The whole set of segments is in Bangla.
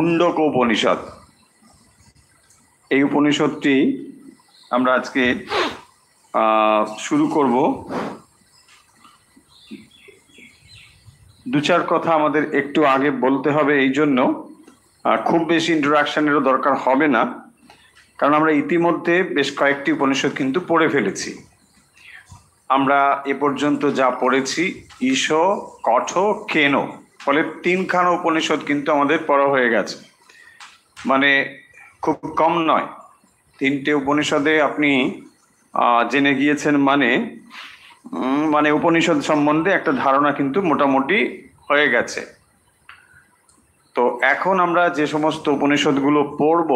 মুন্ডক উপনিষদ। এই উপনিষদটি আমরা আজকে শুরু করব। দু চার কথা আমাদের একটু আগে বলতে হবে, এই জন্য খুব বেশি ইন্ট্রোডাকশনেরও দরকার হবে না, কারণ আমরা ইতিমধ্যে বেশ কয়েকটি উপনিষদ কিন্তু পড়ে ফেলেছি। আমরা এ পর্যন্ত যা পড়েছি ঈশ, কঠ, কেন, ফলে তিনখানা উপনিষদ কিন্তু আমাদের পড়া হয়ে গেছে। মানে খুব কম নয়, তিনটে উপনিষদে আপনি জেনে গিয়েছেন, মানে উপনিষদ সম্বন্ধে একটা ধারণা কিন্তু মোটামুটি হয়ে গেছে। তো এখন আমরা যে সমস্ত উপনিষদগুলো পড়ব,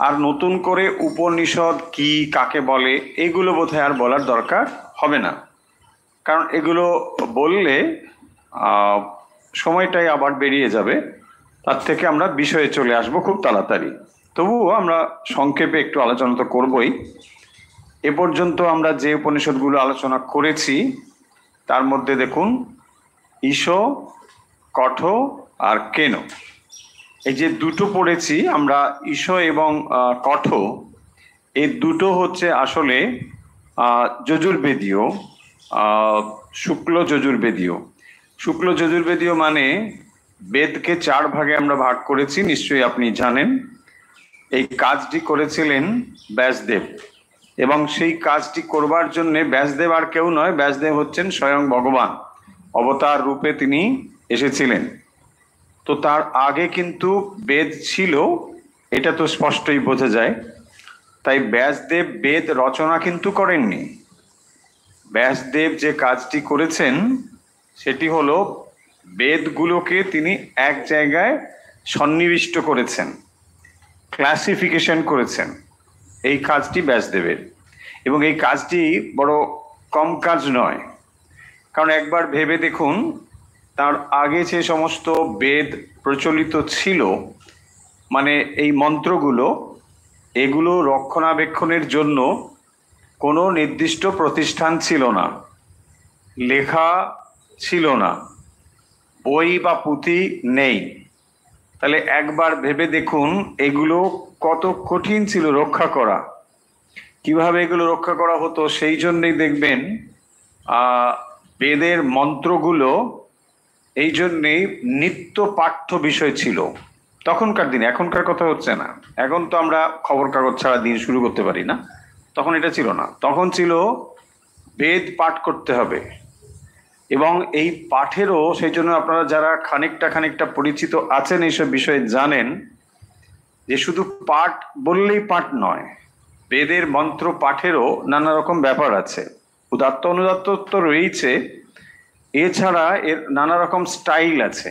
আর নতুন করে উপনিষদ কি কাকে বলে এগুলো বোধহয় আর বলার দরকার হবে না, কারণ এগুলো বললে সময়টাই আবার বেরিয়ে যাবে। তার থেকে আমরা বিষয়ে চলে আসব খুব তাড়াতাড়ি। তবুও আমরা সংক্ষেপে একটু আলোচনা তো করবই। এ পর্যন্ত আমরা যে উপনিষদগুলো আলোচনা করেছি তার মধ্যে দেখুন ঈশ, কঠ আর কেন, এই যে দুটো পড়েছি আমরা, ঈশ এবং কঠ, এই দুটো হচ্ছে আসলে যজুর্বেদীয়, শুক্ল যজুর্বেদীয়। শুক্ল যজুর্বেদীয় মানে বেদকে চার ভাগে আমরা ভাগ করেছি, নিশ্চয়ই আপনি জানেন। এই কাজটি করেছিলেন ব্যাসদেব, এবং সেই কাজটি করবার জন্যে ব্যাসদেব আর কেউ নয়, ব্যাসদেব হচ্ছেন স্বয়ং ভগবান, অবতার রূপে তিনি এসেছিলেন। তো তার আগে কিন্তু বেদ ছিল, এটা তো স্পষ্টই বোঝা যায়। তাই ব্যাসদেব বেদ রচনা কিন্তু করেননি। ব্যাসদেব যে কাজটি করেছেন সেটি হলো বেদগুলোকে তিনি এক জায়গায় সন্নিবিষ্ট করেছেন, ক্লাসিফিকেশন করেছেন। এই কাজটি ব্যাসদেবের, এবং এই কাজটি বড় কম কাজ নয়। কারণ একবার ভেবে দেখুন, তার আগে যে সমস্ত বেদ প্রচলিত ছিল, মানে এই মন্ত্রগুলো, এগুলো রক্ষণাবেক্ষণের জন্য কোনো নির্দিষ্ট প্রতিষ্ঠান ছিল না, লেখা ছিল না, বই বা পুঁথি নেই। তাহলে একবার ভেবে দেখুন এগুলো কত কঠিন ছিল রক্ষা করা। কিভাবে এগুলো রক্ষা করা হতো, সেই জন্যই দেখবেন বেদের মন্ত্রগুলো এই জন্যেই নিত্য পাঠ্য বিষয় ছিল তখনকার দিনে। এখনকার কথা হচ্ছে না, এখন তো আমরা খবর কাগজ ছাড়া দিন শুরু করতে পারি না, তখন এটা ছিল না। তখন ছিল বেদ পাঠ করতে হবে, এবং এই পাঠেরও, সেই জন্য আপনারা যারা খানিকটা পরিচিত আছেন এইসব বিষয়ে জানেন যে শুধু পাঠ বললেই পাঠ নয়, বেদের মন্ত্র পাঠেরও নানা রকম ব্যাপার আছে। উদাত্ত অনুদাত্ত তো রয়েছে, এছাড়া এর নানা রকম স্টাইল আছে।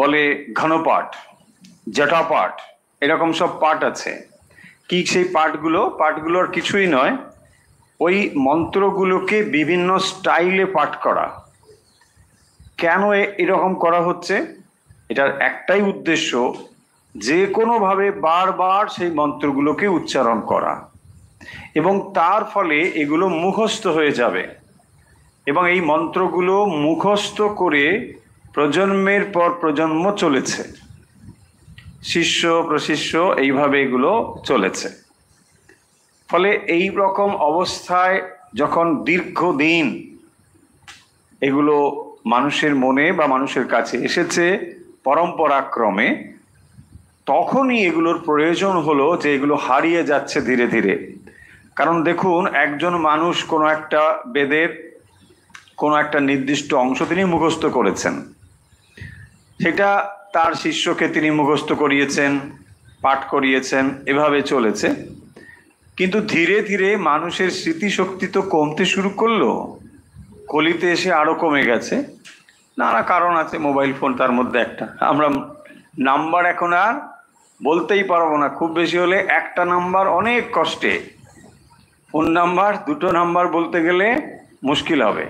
বলে ঘনপাঠ, জটাপাঠ, এরকম সব পাঠ আছে। কি সেই পাঠগুলো আর কিছুই নয়, ওই মন্ত্রগুলোকে বিভিন্ন স্টাইলে পাঠ করা। কেন এরকম করা হচ্ছে? এটার একটাই উদ্দেশ্য, যে কোনোভাবে বারবার সেই মন্ত্রগুলোকে উচ্চারণ করা, এবং তার ফলে এগুলো মুখস্থ হয়ে যাবে, এবং এই মন্ত্রগুলো মুখস্থ করে প্রজন্মের পর প্রজন্ম চলেছে, শিষ্য প্রশিষ্য এইভাবে এগুলো চলেছে। ফলে এই রকম অবস্থায় যখন দীর্ঘদিন এগুলো মানুষের মনে বা মানুষের কাছে এসেছে পরম্পরাক্রমে, তখনই এগুলোর প্রয়োজন হলো যে এগুলো হারিয়ে যাচ্ছে ধীরে ধীরে। কারণ দেখুন, একজন মানুষ কোনো একটা বেদের কোনো একটা নির্দিষ্ট অংশ তিনি মুখস্থ করেছেন, সেটা তার শিষ্যকে তিনি মুখস্থ করিয়েছেন, পাঠ করিয়েছেন, এভাবে চলেছে। কিন্তু ধীরে ধীরে মানুষের স্মৃতিশক্তি তো কমতে শুরু করলো, কলিতে এসে আরো কমে গেছে। নানা কারণ আছে, মোবাইল ফোন তার মধ্যে একটা। আমরা নাম্বার এখন আর বলতেই পারবো না, খুব বেশি হলে একটা নাম্বার অনেক কষ্টে, ফোন নাম্বার দুটো নাম্বার বলতে গেলে মুশকিল হবে।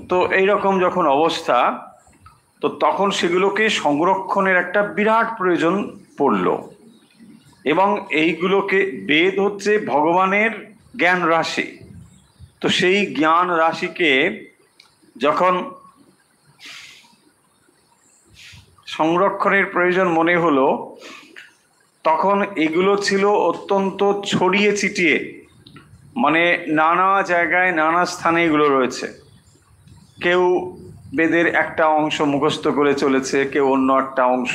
তো এইরকম যখন অবস্থা, তো তখন সেগুলোকে সংরক্ষণের একটা বিরাট প্রয়োজন পড়ল। এবং এইগুলোকে, বেদ হচ্ছে ভগবানের জ্ঞান রাশি, তো সেই জ্ঞান রাশিকে যখন সংরক্ষণের প্রয়োজন মনে হলো তখন এগুলো ছিল অত্যন্ত ছড়িয়ে ছিটিয়ে, মানে নানা জায়গায় নানা স্থানে এগুলো রয়েছে। কেউ বেদের একটা অংশ মুখস্থ করে চলেছে, কেউ অন্য একটা অংশ।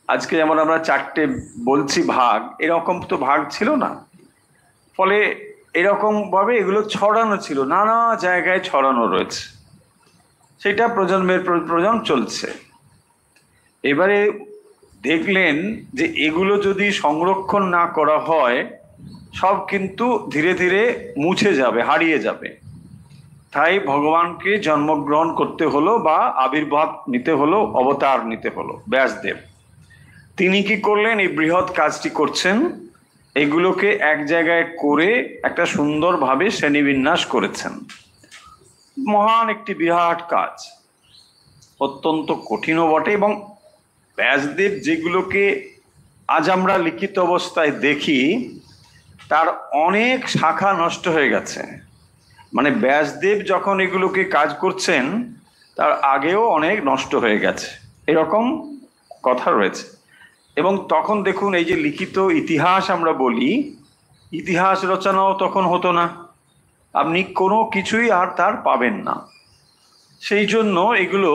আজকে যেমন আমরা 4টে বলছি ভাগ, এরকম তো ভাগ ছিল না। ফলে এরকম ভাবে এগুলো ছড়ানো ছিল, নানা জায়গায় ছড়ানো রয়েছে, সেটা প্রজন্মের পর প্রজন্ম চলছে। এবারে দেখলেন যে এগুলো যদি সংরক্ষণ না করা হয় সব কিন্তু ধীরে ধীরে মুছে যাবে, হারিয়ে যাবে। তাই ভগবানকে জন্মগ্রহণ করতে হলো বা আবির্ভাব নিতে হলো, অবতার নিতে হলো ব্যাসদেব। তিনি কি করলেন? এই বৃহৎ কাজটি করছেন, এগুলোকে এক জায়গায় করে একটা সুন্দরভাবে শ্রেণীবিন্যাস করেছেন। মহান একটি বিরাট কাজ, অত্যন্ত কঠিনও বটে। এবং ব্যাসদেব যেগুলোকে আজ আমরা লিখিত অবস্থায় দেখি তার অনেক শাখা নষ্ট হয়ে গেছে। মানে ব্যাসদেব যখন এগুলোকে কাজ করছেন তার আগেও অনেক নষ্ট হয়ে গেছে, এরকম কথা রয়েছে। এবং তখন দেখুন, এই যে লিখিত ইতিহাস আমরা বলি, ইতিহাস রচনাও তখন হতো না, আপনি কোনো কিছুই আর তার পাবেন না। সেই জন্য এগুলো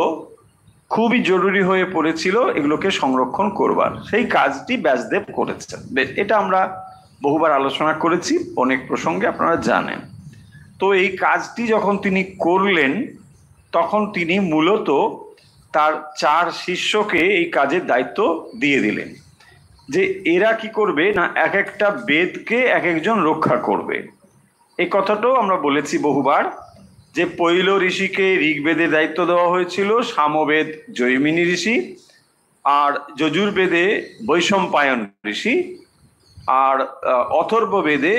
খুবই জরুরি হয়ে পড়েছিল এগুলোকে সংরক্ষণ করবার। সেই কাজটি ব্যাসদেব করেছেন। এটা আমরা বহুবার আলোচনা করেছি, অনেক প্রসঙ্গে আপনারা জানেন। তো এই কাজটি যখন তিনি করলেন তখন তিনি মূলত তার 4 শিষ্যকে এই কাজের দায়িত্ব দিয়ে দিলেন, যে এরা কি করবে না, এক একটা বেদকে এক একজন রক্ষা করবে। এই কথাটাও আমরা বলেছি বহুবার, যে পৈল ঋষিকে ঋগ্বেদের দায়িত্ব দেওয়া হয়েছিল, সামবেদ জৈমিনী ঋষি, আর যজুর্বেদে বৈশম্পায়ন ঋষি, আর অথর্ববেদে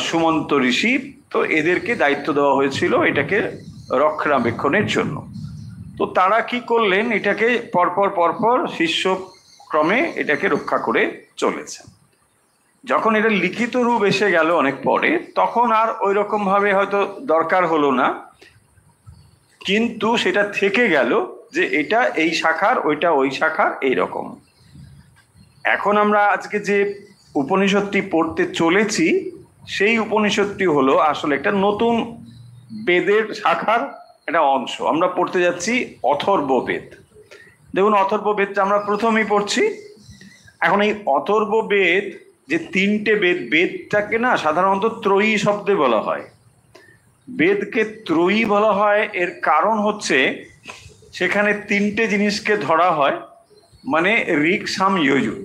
সুমন্ত ঋষি। তো এদেরকে দায়িত্ব দেওয়া হয়েছিল এটাকে রক্ষণাবেক্ষণের জন্য। তো তারা কি করলেন, এটাকে পরপর পরপর শিষ্যক্রমে এটাকে রক্ষা করে চলেছে। যখন এটা লিখিত রূপ এসে গেল অনেক পরে, তখন আর ওই রকম ভাবে হয়তো দরকার হলো না, কিন্তু সেটা থেকে গেল যে এটা এই শাখার, ওইটা ওই শাখার, এইরকম। এখন আমরা আজকে যে উপনিষদটি পড়তে চলেছি সেই উপনিষদটি হলো আসলে একটা নতুন বেদের শাখার একটা অংশ। আমরা পড়তে যাচ্ছি অথর্ববেদ। দেখুন, অথর্ববেদটা আমরা প্রথমেই পড়ছি। এখন এই অথর্ববেদ যে 3টে বেদ, বেদটাকে না সাধারণত ত্রয়ী শব্দে বলা হয়। বেদকে ত্রয়ী বলা হয়, এর কারণ হচ্ছে সেখানে 3টে জিনিসকে ধরা হয়, মানে ঋক সাম যজুর।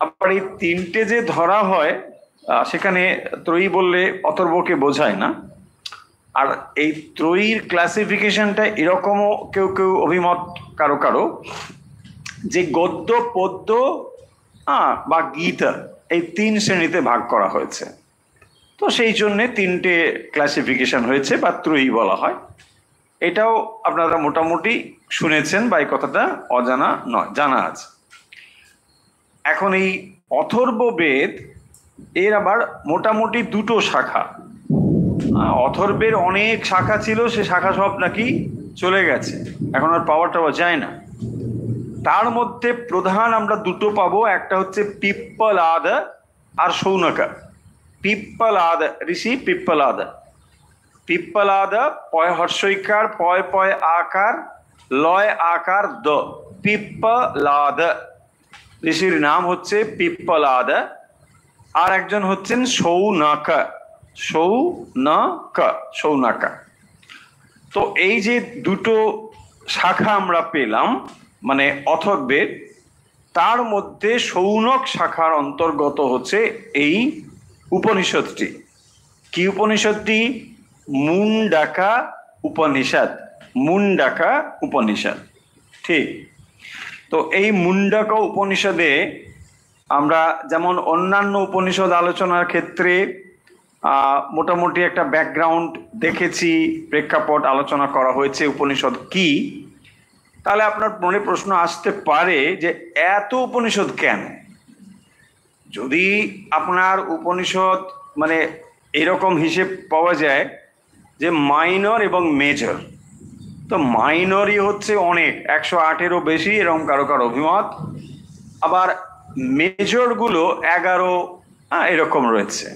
আবার এই 3টে যে ধরা হয় সেখানে ত্রয়ী বললে অথর্বকে বোঝায় না। আর এই ত্রয়ীর ক্লাসিফিকেশনটা এরকমও কেউ কেউ অভিমত, কারো কারো, যে গদ্য, পদ্য বা গীতা, এই 3 শ্রেণীতে ভাগ করা হয়েছে। তো সেই জন্যে 3টে ক্লাসিফিকেশন হয়েছে বা ত্রয়ী বলা হয়। এটাও আপনারা মোটামুটি শুনেছেন বা এই কথাটা অজানা নয়, জানা আছে। এখন এই অথর্ববেদ এর আবার মোটামুটি 2টো শাখা। অথর্বের অনেক শাখা ছিল, সে শাখা সব নাকি চলে গেছে, এখন আর পাওয়া টাওয়া যায় না। তার মধ্যে প্রধান আমরা 2টো পাবো, একটা হচ্ছে পিপ্পলাদ আর শৌনকা। পিপ্পলাদ ঋষি, পিপ্পলাদ, পিপ্পলাদ পয় হর্ষইকার, পয় পয় আকার, লয় আকার দ, পিপ্পলাদ ঋষির নাম হচ্ছে পিপ্পলাদ। আর একজন হচ্ছেন শৌনকা, শৌনকা। তো এই যে 2টো শাখা আমরা পেলাম মানে অথর্বের, তার মধ্যে শৌনক শাখার অন্তর্গত হচ্ছে এই উপনিষদটি। কি উপনিষদটি? মুন্ডাকা উপনিষদ। মুন্ডাকা উপনিষদ, ঠিক। তো এই মুন্ডাকা উপনিষদে আমরা যেমন অন্যান্য উপনিষদ আলোচনার ক্ষেত্রে মোটামুটি একটা ব্যাকগ্রাউন্ড দেখেছি, প্রেক্ষাপট আলোচনা করা হয়েছে উপনিষদ কি। তাহলে আপনার মনে প্রশ্ন আসতে পারে যে এত উপনিষদ কেন? যদি আপনার উপনিষদ মানে এরকম হিসেব পাওয়া যায় যে মাইনর এবং মেজর, তো মাইনরই হচ্ছে অনেক, 108-এরও বেশি, এরকম কারো কারো অভিমত। আবার মেজর গুলো 11 এরকম রয়েছে।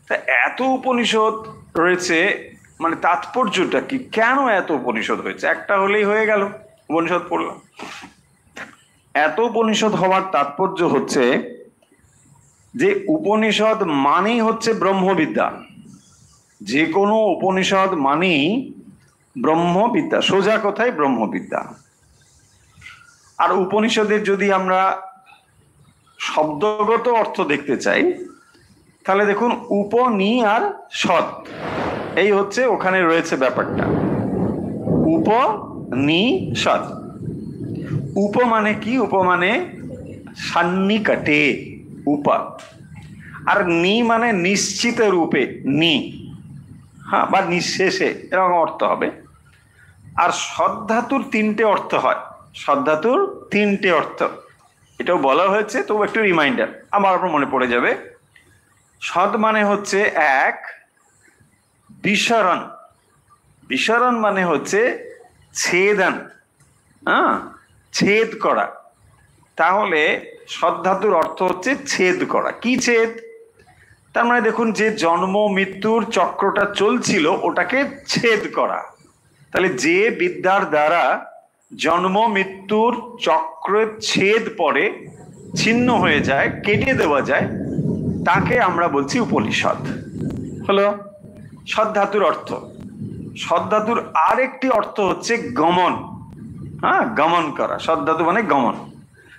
তা এত উপনিষদ রয়েছে, মানে তাৎপর্যটা কি? কেন এত উপনিষদ হয়েছে? একটা হলেই হয়ে গেল, উপনিষদ পড়লাম। এত উপনিষদ হওয়ার তাৎপর্য হচ্ছে যে উপনিষদ মানেই হচ্ছে ব্রহ্মবিদ্যা। যে কোনো উপনিষদ মানেই ব্রহ্মবিদ্যা, সোজা কথায় ব্রহ্মবিদ্যা। আর উপনিষদের যদি আমরা শব্দগত অর্থ দেখতে চাই, তাহলে দেখুন উপনি আর সৎ, এই হচ্ছে ওখানে রয়েছে ব্যাপারটা। উপনিষদ, উপ মানে কি? উপ মানে সান্নিকটে, উপা। আর নি মানে নিশ্চিত রূপে, নি, হ্যাঁ, বা নিঃশেষে, এরকম অর্থ হবে। আর সদ্ধাতুর 3টে অর্থ হয়, সদ্ধাতুর 3টে অর্থ, এটাও বলা হয়েছে, তো একটু রিমাইন্ডার, আমার আপনার মনে পড়ে যাবে। সদ মানে হচ্ছে এক, বিসরণ, বিসরণ মানে হচ্ছে ছেদন, হ্যাঁ, ছেদ করা। তাহলে সদ্ধাতুর অর্থ হচ্ছে ছেদ করা। কি ছেদ? তার মানে দেখুন, যে জন্ম মৃত্যুর চক্রটা চলছিল ওটাকে ছেদ করা। তাহলে যে বিদ্যার দ্বারা জন্ম মৃত্যুর চক্রের ছেদ পড়ে, ছিন্ন হয়ে যায়, কেটে দেওয়া যায়, তাকে আমরা বলছি উপনিষদ। হলো সদ্ধাতুর অর্থ। সদ্ধাতুর আরেকটি অর্থ হচ্ছে গমন, হ্যাঁ, গমন করা। সদ্ধাতু মানে গমন।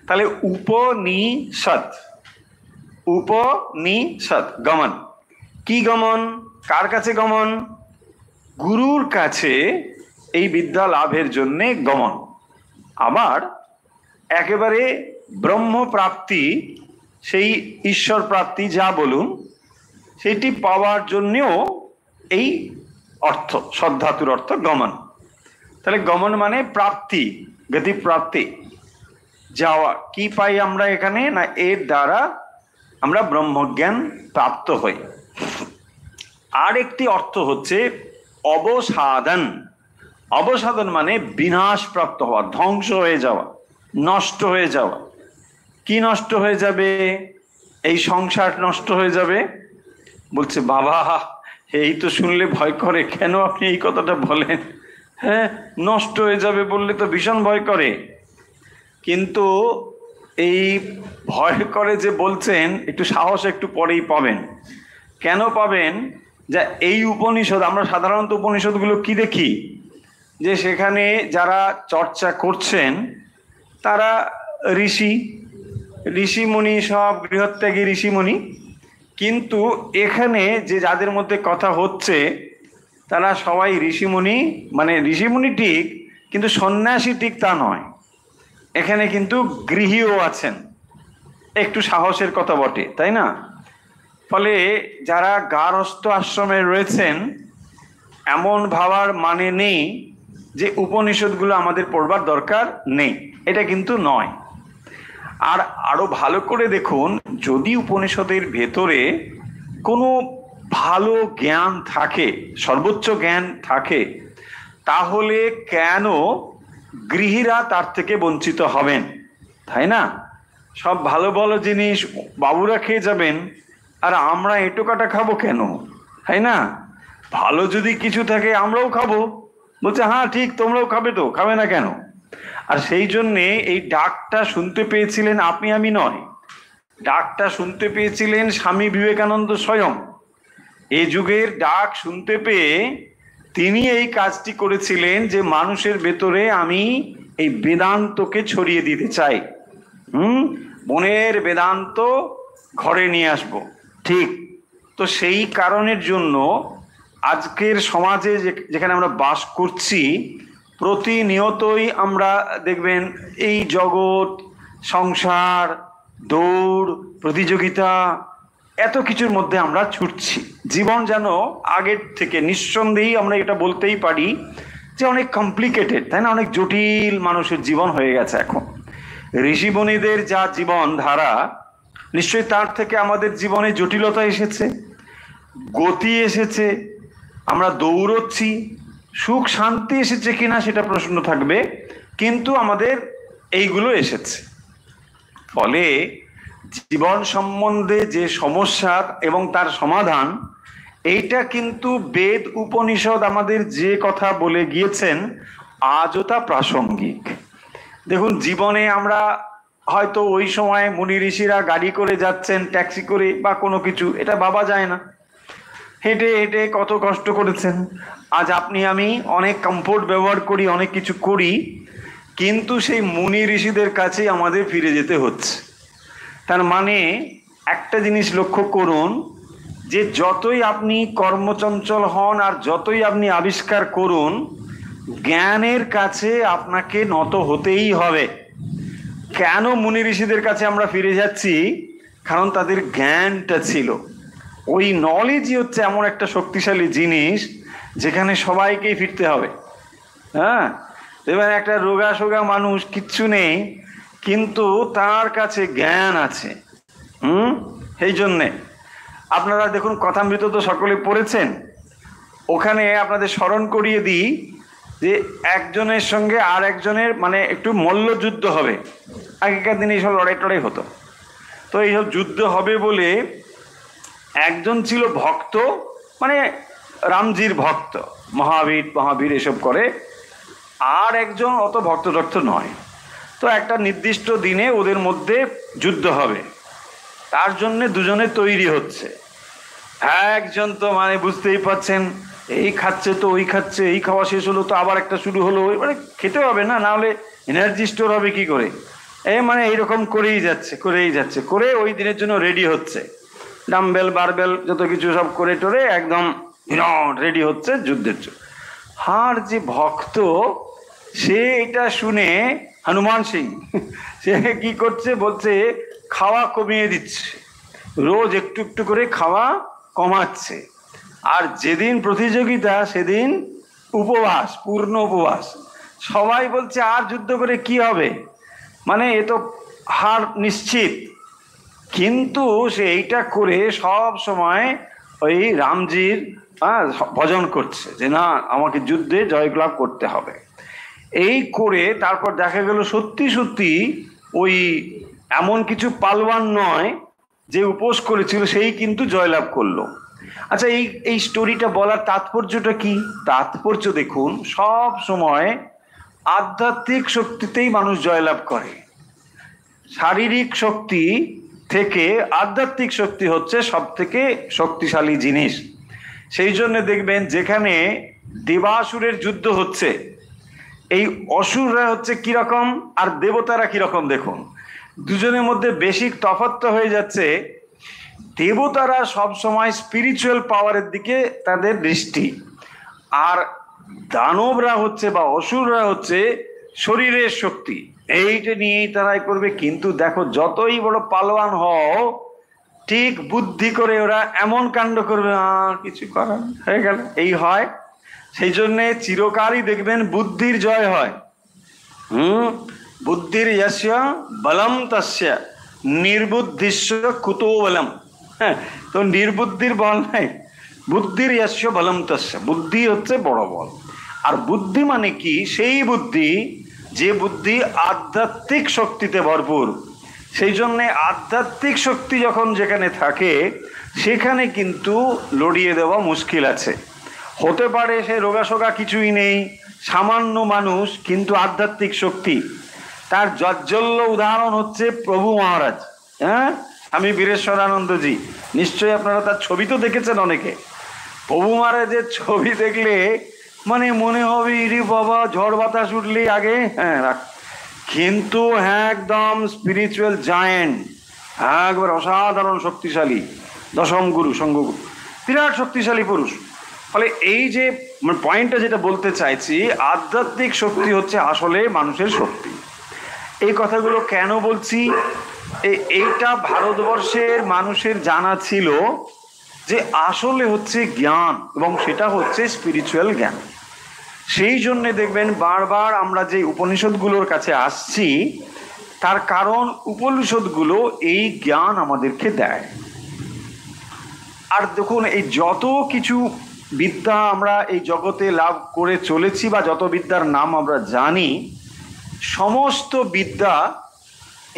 তাহলে উপনিষদ, উপনিষদ গমন। কি গমন? কার কাছে গমন? গুরুর কাছে এই বিদ্যা লাভের জন্য গমন। আবার একেবারে ব্রহ্ম প্রাপ্তি, সেই ঈশ্বর প্রাপ্তি যা বলুন, সেটি পাওয়ার জন্যও এই অর্থ, সদ্ধাতুর অর্থ গমন। তাহলে গমন মানে প্রাপ্তি, গতি প্রাপ্তি, যাওয়া। কি পাই আমরা এখানে? না এর দ্বারা আমরা ব্রহ্মজ্ঞান প্রাপ্ত হই। আর একটি অর্থ হচ্ছে অবসাদন। অবসাদন মানে বিনাশ প্রাপ্ত হওয়া, ধ্বংস হয়ে যাওয়া, নষ্ট হয়ে যাওয়া। কি নষ্ট হয়ে যাবে? এই সংসার নষ্ট হয়ে যাবে। বলছে বাবা, এই তো শুনলে ভয় করে, কেন আপনি এই কথাটা বলেন? হ্যাঁ, নষ্ট হয়ে যাবে বললে তো ভীষণ ভয় করে। কিন্তু এই ভয় করে যে বলছেন, একটু সাহস একটু পরেই পাবেন। কেন পাবেন? যা এই উপনিষদ, আমরা সাধারণত উপনিষদগুলো কি দেখি, যে সেখানে যারা চর্চা করছেন তারা ঋষিমুনি, সব গৃহত্যাগী ঋষিমুনি। কিন্তু এখানে যে যাদের মধ্যে কথা হচ্ছে তারা সবাই ঋষিমুনি, মানে ঋষিমুনি ঠিক, কিন্তু সন্ন্যাসী ঠিক তা নয়। এখানে কিন্তু গৃহীও আছেন। একটু সাহসের কথা বটে, তাই না? ফলে যারা গার্হস্থ্য আশ্রমে রয়েছেন, এমন ভাবার মানে নেই যে উপনিষদগুলো আমাদের পড়বার দরকার নেই, এটা কিন্তু নয়। আর আরো ভালো করে দেখুন, যদি উপনিষদের ভেতরে কোনো ভালো জ্ঞান থাকে, সর্বোচ্চ জ্ঞান থাকে, তাহলে কেন গৃহীরা তার থেকে বঞ্চিত হবেন? তাই না? সব ভালো ভালো জিনিস বাবুরা খেয়ে যাবেন, আর আমরা এঁটো কাটা খাবো কেন? তাই না? ভালো যদি কিছু থাকে আমরাও খাবো। বলছে হ্যাঁ ঠিক, তোমরাও খাবে, তো খাবে না কেন? আর সেই জন্যে এই ডাকটা শুনতে পেয়েছিলেন আপনি, আমি নয়। ডাকটা শুনতে পেয়েছিলেন স্বামী বিবেকানন্দ স্বয়ং। এই যুগের ডাক শুনতে পেয়ে তিনি এই কাজটি করেছিলেন, যে মানুষের ভেতরে আমি এই বেদান্তকে ছড়িয়ে দিতে চাই। মনের বেদান্ত ঘরে নিয়ে আসব। ঠিক, তো সেই কারণের জন্য আজকের সমাজে যেখানে আমরা বাস করছি, প্রতিনিয়তই আমরা দেখবেন এই জগৎ, সংসার, দৌড়, প্রতিযোগিতা, এত কিছুর মধ্যে আমরা ছুটছি। জীবন যেন আগের থেকে নিঃসন্দেহেই আমরা এটা বলতেই পারি যে অনেক কমপ্লিকেটেড, তাই না? অনেক জটিল মানুষের জীবন হয়ে গেছে এখন। ঋষিমুনিদের যা জীবন ধারা, নিশ্চয়ই তার থেকে আমাদের জীবনে জটিলতা এসেছে, গতি এসেছে। আমরা দৌড়চ্ছি, সুখ শান্তি এসেছে কিনা সেটা প্রশ্ন থাকবে, কিন্তু আমাদের এইগুলো এসেছে। ফলে জীবন সম্বন্ধে যে সমস্যা এবং তার সমাধান, এইটা কিন্তু বেদ উপনিষদ আমাদের যে কথা বলে গিয়েছেন আজও তা প্রাসঙ্গিক। দেখুন, জীবনে আমরা হয়তো ওই সময় মুনি ঋষিরা গাড়ি করে যাচ্ছেন, ট্যাক্সি করে বা কোনো কিছু, এটা ভাবা যায় না। হেঁটে হেঁটে কত কষ্ট করেছেন। আজ আপনি আমি অনেক কমফোর্ট ব্যবহার করি, অনেক কিছু করি, কিন্তু সেই মুনি ঋষিদের কাছেই আমাদের ফিরে যেতে হচ্ছে। তার মানে একটা জিনিস লক্ষ্য করুন, যে যতই আপনি কর্মচঞ্চল হন আর যতই আপনি আবিষ্কার করুন, জ্ঞানের কাছে আপনাকে নত হতেই হবে। কেন মুনি ঋষিদের কাছে আমরা ফিরে যাচ্ছি? কারণ তাদের জ্ঞানটা ছিল। ওই নলেজই হচ্ছে এমন একটা শক্তিশালী জিনিস যেখানে সবাইকেই ফিরতে হবে। হ্যাঁ, এবার একটা রোগা সোগা মানুষ, কিচ্ছু নেই, কিন্তু তার কাছে জ্ঞান আছে। সেই জন্যে আপনারা দেখুন, কথামৃত তো সকলে পড়েছেন, ওখানে আপনাদের স্মরণ করিয়ে দিই যে একজনের সঙ্গে আর একজনের মানে একটু মল্লযুদ্ধ হবে। আগেকার দিনে এইসব লড়াই টড়াই হতো। তো এইসব যুদ্ধ হবে বলে একজন ছিল ভক্ত, মানে রামজির ভক্ত, মহাবীর এসব করে, আর একজন অত ভক্ত টক্ত নয়। তো একটা নির্দিষ্ট দিনে ওদের মধ্যে যুদ্ধ হবে, তার জন্যে দুজনে তৈরি হচ্ছে। একজন তো মানে বুঝতেই পাচ্ছেন, এই খাচ্ছে তো ওই খাচ্ছে, এই খাওয়া শেষ হলো তো আবার একটা শুরু হলো, মানে খেতে হবে না, না হলে এনার্জি স্টোর হবে কি করে, মানে এইরকম করেই যাচ্ছে করে ওই দিনের জন্য রেডি হচ্ছে। ডাম্বেল বারবেল যত কিছু সব করে টোরে একদম রেডি হচ্ছে যুদ্ধের জন্য। আর যে ভক্ত, সে এটা শুনে, হনুমান সিং, সে কি করছে, বলছে খাওয়া কমিয়ে দিচ্ছে, রোজ একটু একটু করে খাওয়া কমাচ্ছে। আর যেদিন প্রতিযোগিতা সেদিন উপবাস, পূর্ণ উপবাস। সবাই বলছে আর যুদ্ধ করে কি হবে, মানে এ তো হার নিশ্চিত। কিন্তু সে এইটা করে সব সময় ওই রামজির ভজন করছে যে না, আমাকে যুদ্ধে জয়লাভ করতে হবে। এই করে তারপর দেখা গেল সত্যি সত্যি ওই এমন কিছু পালওয়ান নয় যে উপোস করেছিল সেই কিন্তু জয়লাভ করলো। আচ্ছা, এই স্টোরিটা বলার তাৎপর্যটা কি? তাৎপর্য দেখুন, সব সময় আধ্যাত্মিক শক্তিতেই মানুষ জয়লাভ করে। শারীরিক শক্তি থেকে আধ্যাত্মিক শক্তি হচ্ছে সব থেকে শক্তিশালী জিনিস। সেই জন্য দেখবেন যেখানে দেবাসুরের যুদ্ধ হচ্ছে, এই অসুররা হচ্ছে কিরকম আর দেবতারা কিরকম, দেখুন দুজনের মধ্যে বেশি তফাৎ হয়ে যাচ্ছে। দেবতারা সব সময় স্পিরিচুয়াল পাওয়ারের দিকে তাদের দৃষ্টি, আর দানবরা হচ্ছে বা অসুররা হচ্ছে শরীরের শক্তি, এইটা নিয়েই তারাই করবে। কিন্তু দেখো, যতই বড় পালোয়ান হও, ঠিক বুদ্ধি করে ওরা এমন কাণ্ড করবে, কিছু করার হয়ে গেল, এই হয়। সেই জন্যে চিরকালই দেখবেন বুদ্ধির জয় হয়। বুদ্ধির যস্য বলম তস্য নির্বুদ্ধিস্য কুতো বলম। হ্যাঁ, তো নির্বুদ্ধির বল নাই, বুদ্ধির যস্য বলম তস্য, বুদ্ধি হচ্ছে বড় বল। আর বুদ্ধি মানে কি? সেই বুদ্ধি যে বুদ্ধি আধ্যাত্মিক শক্তিতে ভরপুর। সেই জন্যে আধ্যাত্মিক শক্তি যখন যেখানে থাকে, সেখানে কিন্তু লড়িয়ে দেওয়া মুশকিল আছে। হতে পারে সে রোগাশোগা কিছুই নেই, সামান্য মানুষ, কিন্তু আধ্যাত্মিক শক্তি। তার জজ্জল্য উদাহরণ হচ্ছে প্রভু মহারাজ। হ্যাঁ, আমি বীরেশ্বরানন্দজি, নিশ্চয়ই আপনারা তার ছবি তো দেখেছেন অনেকে। প্রভু মহারাজের ছবি দেখলে মানে মনে হবে ইরি বাবা, ঝড় বাতাস উঠলেই আগে রাখ। কিন্তু একদম স্পিরিচুয়াল জায়েন্ট, একবার অসাধারণ শক্তিশালী, দশম গুরু, সঙ্গগুরু, বিরাট শক্তিশালী পুরুষ। ফলে এই যে পয়েন্টটা যেটা বলতে চাইছি, আধ্যাত্মিক শক্তি হচ্ছে আসলে মানুষের শক্তি। এই কথাগুলো কেন বলছি? এইটা ভারতবর্ষের মানুষের জানা ছিল যে আসলে হচ্ছে জ্ঞান, এবং সেটা হচ্ছে স্পিরিচুয়াল জ্ঞান। সেই জন্যে দেখবেন বারবার আমরা যে উপনিষদগুলোর কাছে আসছি, তার কারণ উপনিষদগুলো এই জ্ঞান আমাদেরকে দেয়। আর দেখুন, এই যত কিছু বিদ্যা আমরা এই জগতে লাভ করে চলেছি বা যত বিদ্যার নাম আমরা জানি, সমস্ত বিদ্যা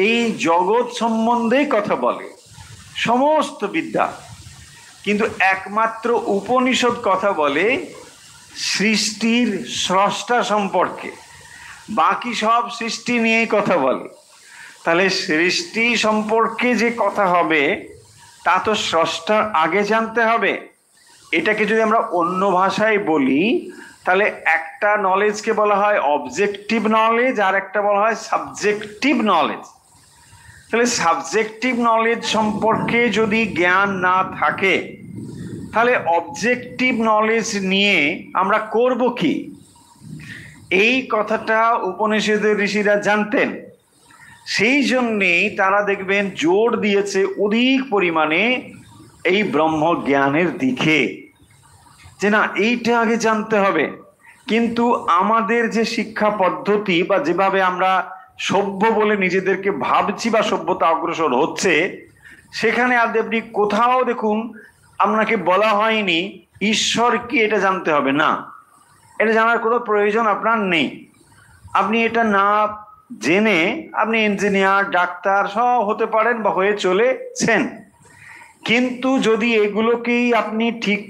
এই জগৎ সম্বন্ধেই কথা বলে, সমস্ত বিদ্যা। কিন্তু একমাত্র উপনিষদ কথা বলে সৃষ্টির স্রষ্টা সম্পর্কে, বাকি সব সৃষ্টি নিয়েই কথা বলে। তাহলে সৃষ্টি সম্পর্কে যে কথা হবে তা তো স্রষ্টার আগে জানতে হবে। এটাকে যদি আমরা অন্য ভাষায় বলি তাহলে একটা নলেজকে বলা হয় অবজেক্টিভ নলেজ, আর একটা বলা হয় সাবজেক্টিভ নলেজ। তাহলে সাবজেক্টিভ নলেজ সম্পর্কে যদি জ্ঞান না থাকে তাহলে অবজেক্টিভ নলেজ নিয়ে আমরা করব কি? এই কথাটা উপনিষদের ঋষিরা জানতেন। সেই জন্যেই তারা দেখবেন জোর দিয়েছে অধিক পরিমাণে এই ব্রহ্মজ্ঞানের দিকে, যে না এইটা আগে জানতে হবে। কিন্তু আমাদের যে শিক্ষা পদ্ধতি বা যেভাবে আমরা সভ্য বলে নিজেদেরকে ভাবছি বা সভ্যতা অগ্রসর হচ্ছে, সেখানে আপনি কোথাও দেখুন আপনাকে বলা হয়নি ঈশ্বর কি এটা জানতে হবে। না, এটা জানার কোনো প্রয়োজন আপনার নেই। আপনি এটা না জেনে আপনি ইঞ্জিনিয়ার, ডাক্তার সব হতে পারেন বা হয়ে চলেছেন। কিন্তু যদি এগুলোকেই আপনি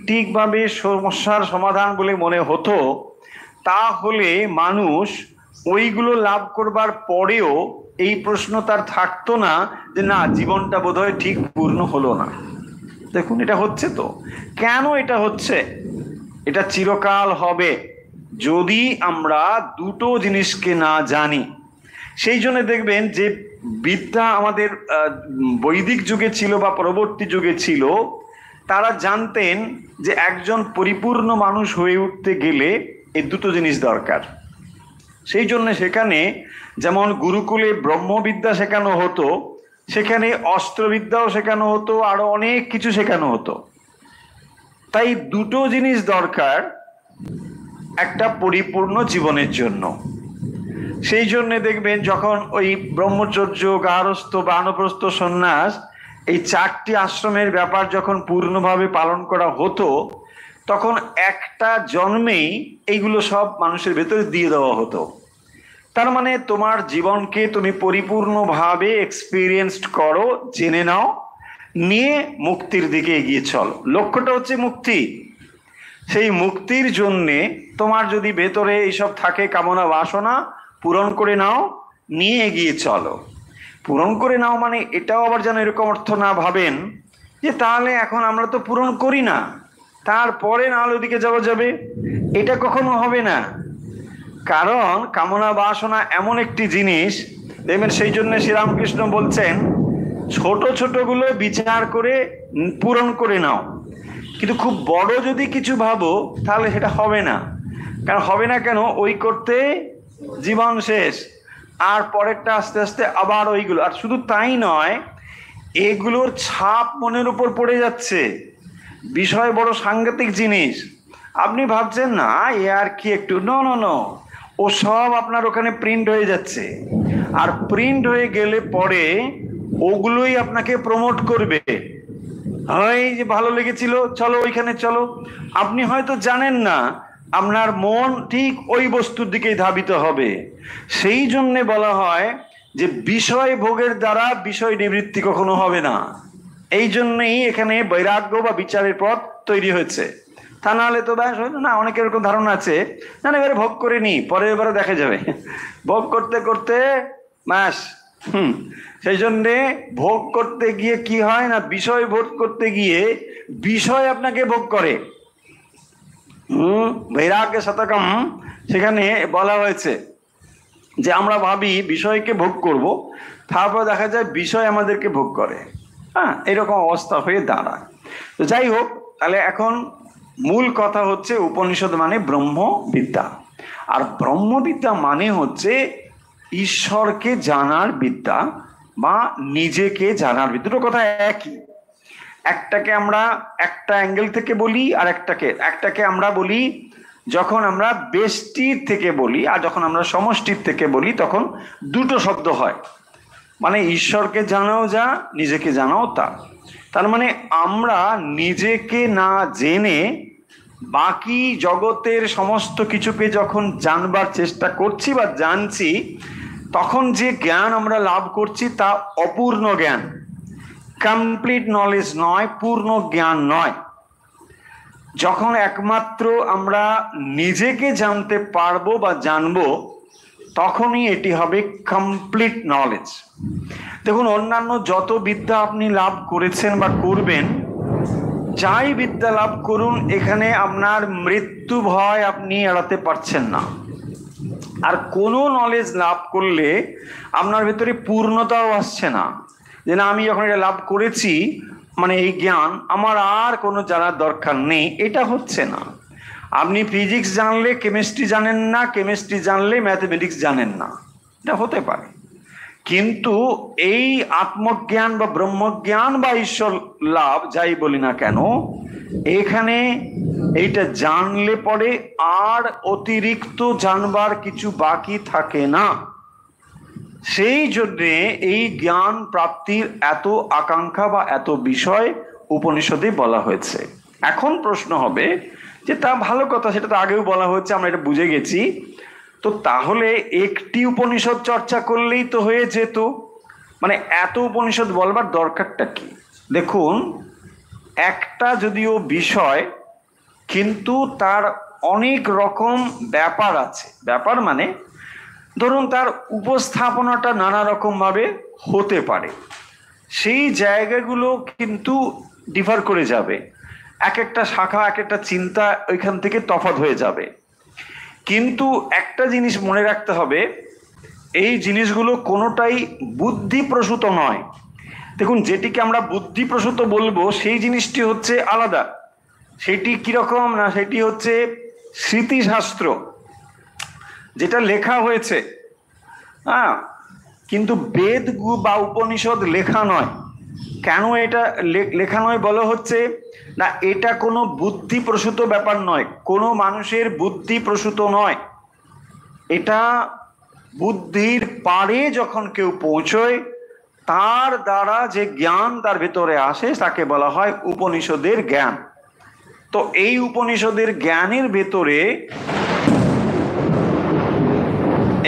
ঠিকভাবে সমস্যার সমাধান বলে মনে হতো, তাহলে মানুষ ওইগুলো লাভ করবার পরেও এই প্রশ্ন তার থাকতো না যে না, জীবনটা বোধহয় ঠিক পূর্ণ হলো না। দেখুন এটা হচ্ছে তো। কেন এটা হচ্ছে? এটা চিরকাল হবে যদি আমরা দুটো জিনিসকে না জানি। সেই জন্য দেখবেন যে বিদ্যা আমাদের বৈদিক যুগে ছিল বা পরবর্তী যুগে ছিল, তারা জানতেন যে একজন পরিপূর্ণ মানুষ হয়ে উঠতে গেলে এই দুটো জিনিস দরকার। সেই জন্য সেখানে যেমন গুরুকুলে ব্রহ্মবিদ্যা শেখানো হতো, সেখানে অস্ত্রবিদ্যাও শেখানো হতো, আরো অনেক কিছু শেখানো হতো। তাই দুটো জিনিস দরকার একটা পরিপূর্ণ জীবনের জন্য। সেই জন্য দেখবেন যখন ওই ব্রহ্মচর্য, গার্হস্থ্য, বানপ্রস্থ, সন্ন্যাস, এই চারটি আশ্রমের ব্যাপার যখন পূর্ণভাবে পালন করা হতো, তখন একটা জন্মেই এইগুলো সব মানুষের ভেতরে দিয়ে দেওয়া হতো। তার মানে তোমার জীবনকে তুমি পরিপূর্ণভাবে এক্সপিরিয়েন্সড করো, জেনে নাও, নিয়ে মুক্তির দিকে এগিয়ে চলো। লক্ষ্যটা হচ্ছে মুক্তি। সেই মুক্তির জন্যে তোমার যদি ভেতরে এইসব থাকে কামনা বাসনা, পূরণ করে নাও, নিয়ে এগিয়ে চলো। পূরণ করে নাও মানে এটাও আবার যেন এরকম অর্থ না ভাবেন যে তাহলে এখন আমরা তো পূরণ করি না, তারপরে না হলে ওদিকে যাওয়া যাবে। এটা কখনো হবে না। কারণ কামনা বাসনা এমন একটি জিনিস, দেখবেন সেই জন্য শ্রীরামকৃষ্ণ বলছেন ছোট ছোটগুলো বিচার করে পূরণ করে নাও, কিন্তু খুব বড় যদি কিছু ভাবো তাহলে সেটা হবে না। কারণ হবে না কেন? ওই করতে জীবন শেষ, আর পরেরটা আস্তে আস্তে আবার ওইগুলো। আর শুধু তাই নয়, এগুলোর ছাপ মনের উপর পড়ে যাচ্ছে। বিষয় বড় সাংঘাতিক জিনিস। আপনি ভাবছেন না এ আর কি একটু, নো নো নো, ও সব আপনার ওখানে প্রিন্ট হয়ে যাচ্ছে। আর প্রিন্ট হয়ে গেলে পরে ওগুলোই আপনাকে প্রমোট করবে। এই যে ভালো লেগেছিল, চলো ওইখানে চলো। আপনি হয়তো জানেন না আপনার মন ঠিক ওই বস্তুর দিকেই ধাবিত হবে। সেই জন্যে বলা হয় যে বিষয় ভোগের দ্বারা বিষয় নিবৃত্তি কখনো হবে না। এই জন্যই এখানে বৈরাগ্য বা বিচারের পথ তৈরি হয়েছে। তা নাহলে তো ব্যাস হয়তো না। অনেকের এরকম ধারণা আছে, না না এবারে ভোগ করে নি, পরের এবারে দেখা যাবে। ভোগ করতে করতে ব্যাস। সেই জন্যে ভোগ করতে গিয়ে কি হয় না, বিষয় ভোগ করতে গিয়ে বিষয় আপনাকে ভোগ করে। বৈরাগ্য শতকম সেখানে বলা হয়েছে যে আমরা ভাবি বিষয়কে ভোগ করব, তারপর দেখা যায় বিষয় আমাদেরকে ভোগ করে। হ্যাঁ, এরকম অবস্থা হয়ে দাঁড়ায়। তো যাই হোক, তাহলে এখন মূল কথা হচ্ছে উপনিষদ মানে ব্রহ্মবিদ্যা। আর ব্রহ্মবিদ্যা মানে হচ্ছে ঈশ্বরকে জানার বিদ্যা বা নিজেকে জানার বিদ্যা। দুটো কথা একই। একটাকে আমরা একটা অ্যাঙ্গেল থেকে বলি, আর একটাকে আমরা বলি যখন আমরা ব্যষ্টির থেকে বলি, আর যখন আমরা সমষ্টির থেকে বলি তখন দুটো শব্দ হয়। মানে ঈশ্বরকে জানাও যা, নিজেকে জানাও তা। তার মানে আমরা নিজেকে না জেনে বাকি জগতের সমস্ত কিছুকে যখন জানবার চেষ্টা করছি বা জানছি, তখন যে জ্ঞান আমরা লাভ করছি তা অপূর্ণ জ্ঞান, কমপ্লিট নলেজ নয়, পূর্ণ জ্ঞান নয়। যখন একমাত্র আমরা নিজেকে জানতে পারবো বা জানবো, তখনই এটি হবে কমপ্লিট নলেজ। দেখুন, অন্যান্য যত বিদ্যা আপনি লাভ করেছেন বা করবেন, যাই বিদ্যা লাভ করুন, এখানে আপনার মৃত্যু ভয় আপনি এড়াতে পারছেন না। আর কোনো নলেজ লাভ করলে আপনার ভেতরে পূর্ণতাও আসছে না, যে না আমি যখন এটা লাভ করেছি মানে এই জ্ঞান আমার আর কোনো জানার দরকার নেই, এটা হচ্ছে না। আপনি ফিজিক্স জানলে কেমিস্ট্রি জানেন না, কেমিস্ট্রি জানলে ম্যাথমেটিক্স জানেন না, এটা হতে পারে। কিন্তু এই আত্মজ্ঞান বা ব্রহ্মজ্ঞান বা ঈশ্বর লাভ যাই বলি না কেন, এখানে এইটা জানলে পরে আর অতিরিক্ত জানবার কিছু বাকি থাকে না। সেই জন্যে এই জ্ঞান প্রাপ্তির এত আকাঙ্ক্ষা বা এত বিষয় উপনিষদে বলা হয়েছে। এখন প্রশ্ন হবে যে তা ভালো কথা, সেটা তো আগেও বলা হয়েছে, আমরা এটা বুঝে গেছি। তো তাহলে একটি উপনিষদ চর্চা করলেই তো হয়ে যেত, মানে এত উপনিষদ বলবার দরকারটা কি? দেখুন, একটা যদিও বিষয়, কিন্তু তার অনেক রকম ব্যাপার আছে। ব্যাপার মানে ধরুন তার উপস্থাপনাটা নানা রকম ভাবে হতে পারে, সেই জায়গাগুলো কিন্তু ডিফার করে যাবে, এক একটা শাখা এক একটা চিন্তা ওইখান থেকে তফাৎ হয়ে যাবে। কিন্তু একটা জিনিস মনে রাখতে হবে, এই জিনিসগুলো কোনোটাই বুদ্ধিপ্রসূত নয়। দেখুন, যেটিকে আমরা বুদ্ধিপ্রসূত বলবো সেই জিনিসটি হচ্ছে আলাদা। সেটি কিরকম না, সেটি হচ্ছে স্মৃতিশাস্ত্র, যেটা লেখা হয়েছে। হ্যাঁ, কিন্তু বেদ বা উপনিষদ লেখা নয়। কেন এটা লেখা নয় বলা হচ্ছে না? এটা কোনো বুদ্ধিপ্রসূত ব্যাপার নয়, কোনো মানুষের বুদ্ধিপ্রসূত নয়। এটা বুদ্ধির পারে যখন কেউ পৌঁছয়, তার দ্বারা যে জ্ঞান তার ভেতরে আসে তাকে বলা হয় উপনিষদের জ্ঞান। তো এই উপনিষদের জ্ঞানের ভেতরে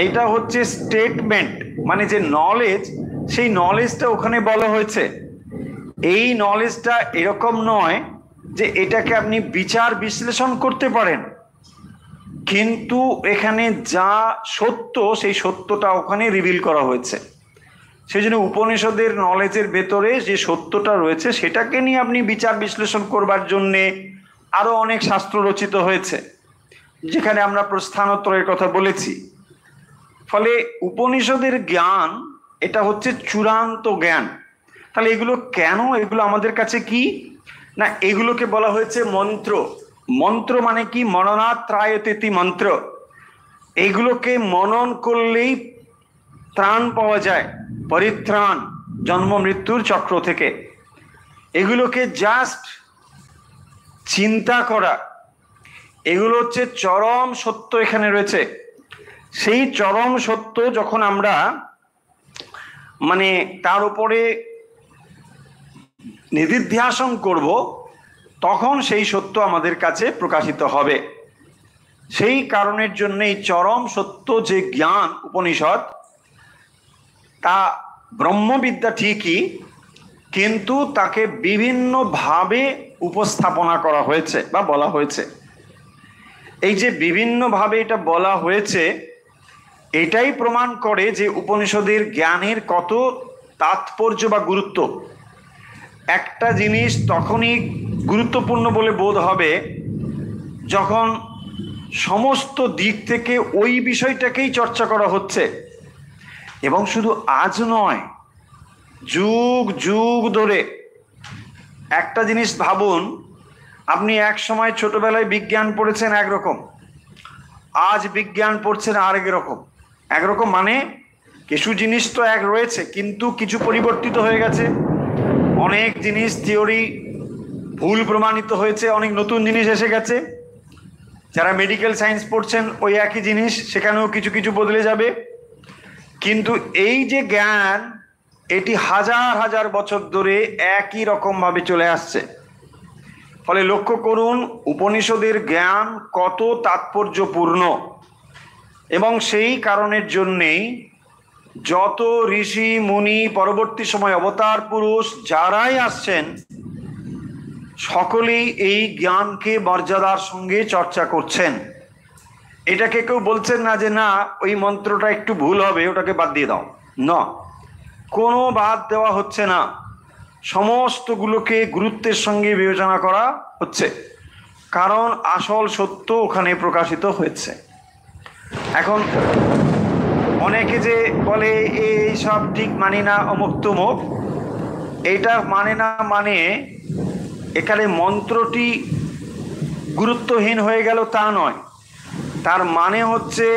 এইটা হচ্ছে স্টেটমেন্ট, মানে যে নলেজ, সেই নলেজটা ওখানে বলা হয়েছে। এই নলেজটা এরকম নয় যে এটাকে আপনি বিচার বিশ্লেষণ করতে পারেন, কিন্তু এখানে যা সত্য সেই সত্যটা ওখানে রিভিল করা হয়েছে। সেই জন্য উপনিষদের নলেজের ভেতরে যে সত্যটা রয়েছে সেটাকে নিয়ে আপনি বিচার বিশ্লেষণ করবার জন্যে আরো অনেক শাস্ত্র রচিত হয়েছে, যেখানে আমরা প্রস্থানত্রয়ের কথা বলেছি। ফলে উপনিষদের জ্ঞান এটা হচ্ছে চূড়ান্ত জ্ঞান। তাহলে এগুলো কেন, এগুলো আমাদের কাছে কি না, এগুলোকে বলা হয়েছে মন্ত্র। মন্ত্র মানে কি? মননাত্রায়তেতি মন্ত্র। এগুলোকে মনন করলেই ত্রাণ পাওয়া যায়, পরিত্রাণ জন্ম মৃত্যুর চক্র থেকে। এগুলোকে জাস্ট চিন্তা করা, এগুলো হচ্ছে চরম সত্য এখানে রয়েছে। সেই চরম সত্য যখন আমরা মানে তার উপরে নিদিধ্যাসন করব, তখন সেই সত্য আমাদের কাছে প্রকাশিত হবে। সেই কারণের জন্য এই চরম সত্য যে জ্ঞান উপনিষদ, তা ব্রহ্মবিদ্যা ঠিকই, কিন্তু তাকে বিভিন্নভাবে উপস্থাপনা করা হয়েছে বা বলা হয়েছে। এই যে বিভিন্নভাবে এটা বলা হয়েছে, এটাই প্রমাণ করে যে উপনিষদের জ্ঞানের কত তাৎপর্য বা গুরুত্ব। একটা জিনিস তখনই গুরুত্বপূর্ণ বলে বোধ হবে যখন সমস্ত দিক থেকে ওই বিষয়টাকেই চর্চা করা হচ্ছে। এবং শুধু আজ নয়, যুগ যুগ ধরে। একটা জিনিস ভাবুন, আপনি এক সময় ছোটবেলায় বিজ্ঞান পড়েছেন একরকম, আজ বিজ্ঞান পড়ছেন আরেক রকম। একরকম মানে কিছু জিনিস তো এক রয়েছে, কিন্তু কিছু পরিবর্তিত হয়ে গেছে। অনেক জিনিস থিওরি ভুল প্রমাণিত হয়েছে, অনেক নতুন জিনিস এসে গেছে। যারা মেডিকেল সায়েন্স পড়ছেন ওই একই জিনিস, সেখানেও কিছু কিছু বদলে যাবে। কিন্তু এই যে জ্ঞান, এটি হাজার হাজার বছর ধরে একই রকম ভাবে চলে আসছে। ফলে লক্ষ্য করুন উপনিষদের জ্ঞান কত তাৎপর্যপূর্ণ, এবং সেই কারণের জন্যেই যত ঋষি মুনি পরবর্তী সময় অবতার পুরুষ যারাই আসছেন সকলেই এই জ্ঞানকে মর্যাদার সঙ্গে চর্চা করছেন। এটাকে কেউ বলছেন না যে না ওই মন্ত্রটা একটু ভুল হবে, ওটাকে বাদ দিয়ে দাও, না, কোনো বাদ দেওয়া হচ্ছে না, সমস্তগুলোকে গুরুত্বের সঙ্গে বিবেচনা করা হচ্ছে, কারণ আসল সত্য ওখানে প্রকাশিত হয়েছে। এখন অনেকে যে বলে এই সব ঠিক মানি না, অমুক তমুক, এইটা মানে না মানে এখানে মন্ত্রটি গুরুত্বহীন হয়ে গেল তা নয়, তার মানে হচ্ছে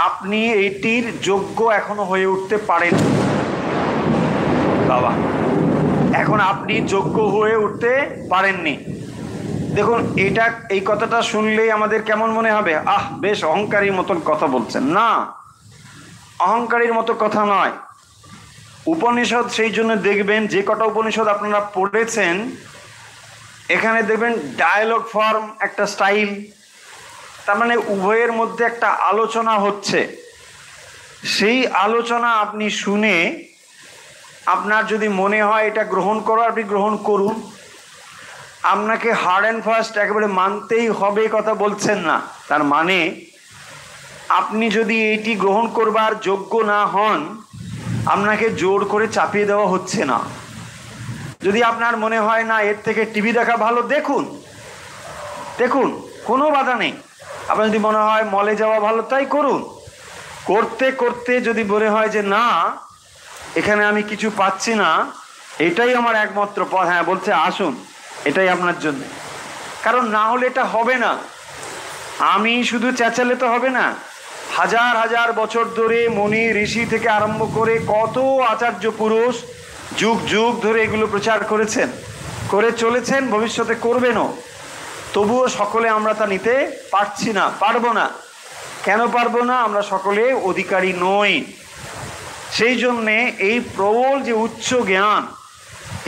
আপনি এইটির যোগ্য এখনো হয়ে উঠতে পারেন। বাবা, এখন আপনি যোগ্য হয়ে উঠতে পারেননি। দেখুন এটা, এই কথাটা শুনলেই আমাদের কেমন মনে হবে, আহ বেশ অহংকারীর মতন কথা বলছেন। না, অহংকারীর মতো কথা নয়। উপনিষদ সেই জন্য দেখবেন যে কটা উপনিষদ আপনারা পড়েছেন এখানে দেখবেন ডায়ালগ ফর্ম, একটা স্টাইল, তার মানে উভয়ের মধ্যে একটা আলোচনা হচ্ছে। সেই আলোচনা আপনি শুনে আপনার যদি মনে হয় এটা গ্রহণ করো, আপনি গ্রহণ করুন। আপনাকে হার্ড অ্যান্ড ফাস্ট একেবারে মানতেই হবে কথা বলছেন না, তার মানে আপনি যদি এইটি গ্রহণ করবার যোগ্য না হন আপনাকে জোর করে চাপিয়ে দেওয়া হচ্ছে না। যদি আপনার মনে হয় না এর থেকে টিভি দেখা ভালো, দেখুন দেখুন, কোনো বাধা নেই। আপনার যদি মনে হয় মলে যাওয়া ভালো, তাই করুন। করতে করতে যদি মনে হয় যে না এখানে আমি কিছু পাচ্ছি না, এটাই আমার একমাত্র পথ, হ্যাঁ বলছে আসুন, এটাই আপনার জন্য। কারণ না হলে এটা হবে না। আমি শুধু চেঁচালে তো হবে না। হাজার হাজার বছর ধরে মুনি ঋষি থেকে আরম্ভ করে কত আচার্য পুরুষ যুগ যুগ ধরে এগুলো প্রচার করেছেন, করে চলেছেন, ভবিষ্যতে করবেনও। তবুও সকলে আমরা তা নিতে পারছি না, পারবো না। কেন পারবো না? আমরা সকলে অধিকারী নই। সেই জন্যে এই প্রবল যে উচ্চ জ্ঞান,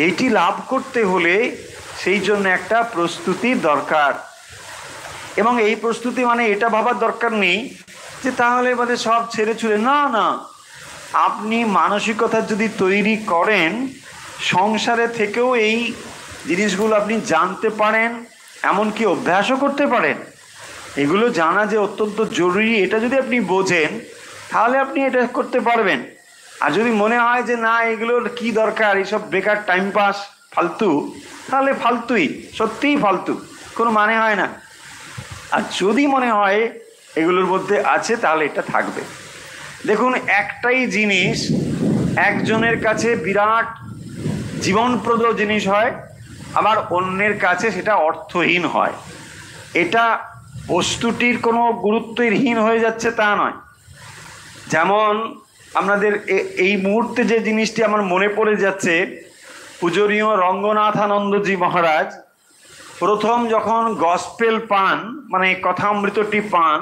এইটি লাভ করতে হলে সেই জন্য একটা প্রস্তুতির দরকার। এবং এই প্রস্তুতি মানে এটা ভাবার দরকার নেই যে তাহলে মানে সব ছেড়ে ছুড়ে, না না, আপনি মানসিকতা যদি তৈরি করেন সংসারে থেকেও এই জিনিসগুলো আপনি জানতে পারেন, এমনকি অভ্যাসও করতে পারেন। এগুলো জানা যে অত্যন্ত জরুরি, এটা যদি আপনি বোঝেন তাহলে আপনি এটা করতে পারবেন। আর যদি মনে হয় যে না এগুলোর কি দরকার, এইসব বেকার টাইম পাস, ফালতু, তাহলে ফালতুই, সত্যিই ফালতু, কোনো মানে হয় না। আর যদি মনে হয় এগুলোর মধ্যে আছে তাহলে এটা থাকবে। দেখুন একটাই জিনিস একজনের কাছে বিরাট জীবনপ্রদ জিনিস হয়, আবার অন্যের কাছে সেটা অর্থহীন হয়। এটা বস্তুটির কোনো গুরুত্বহীন হয়ে যাচ্ছে তা নয়। যেমন আপনাদের এই মুহূর্তে যে জিনিসটি আমার মনে পড়ে যাচ্ছে, পূজনীয় রঙ্গনাথানন্দজি মহারাজ প্রথম যখন গসপেল পান, মানে কথামৃতটি পান,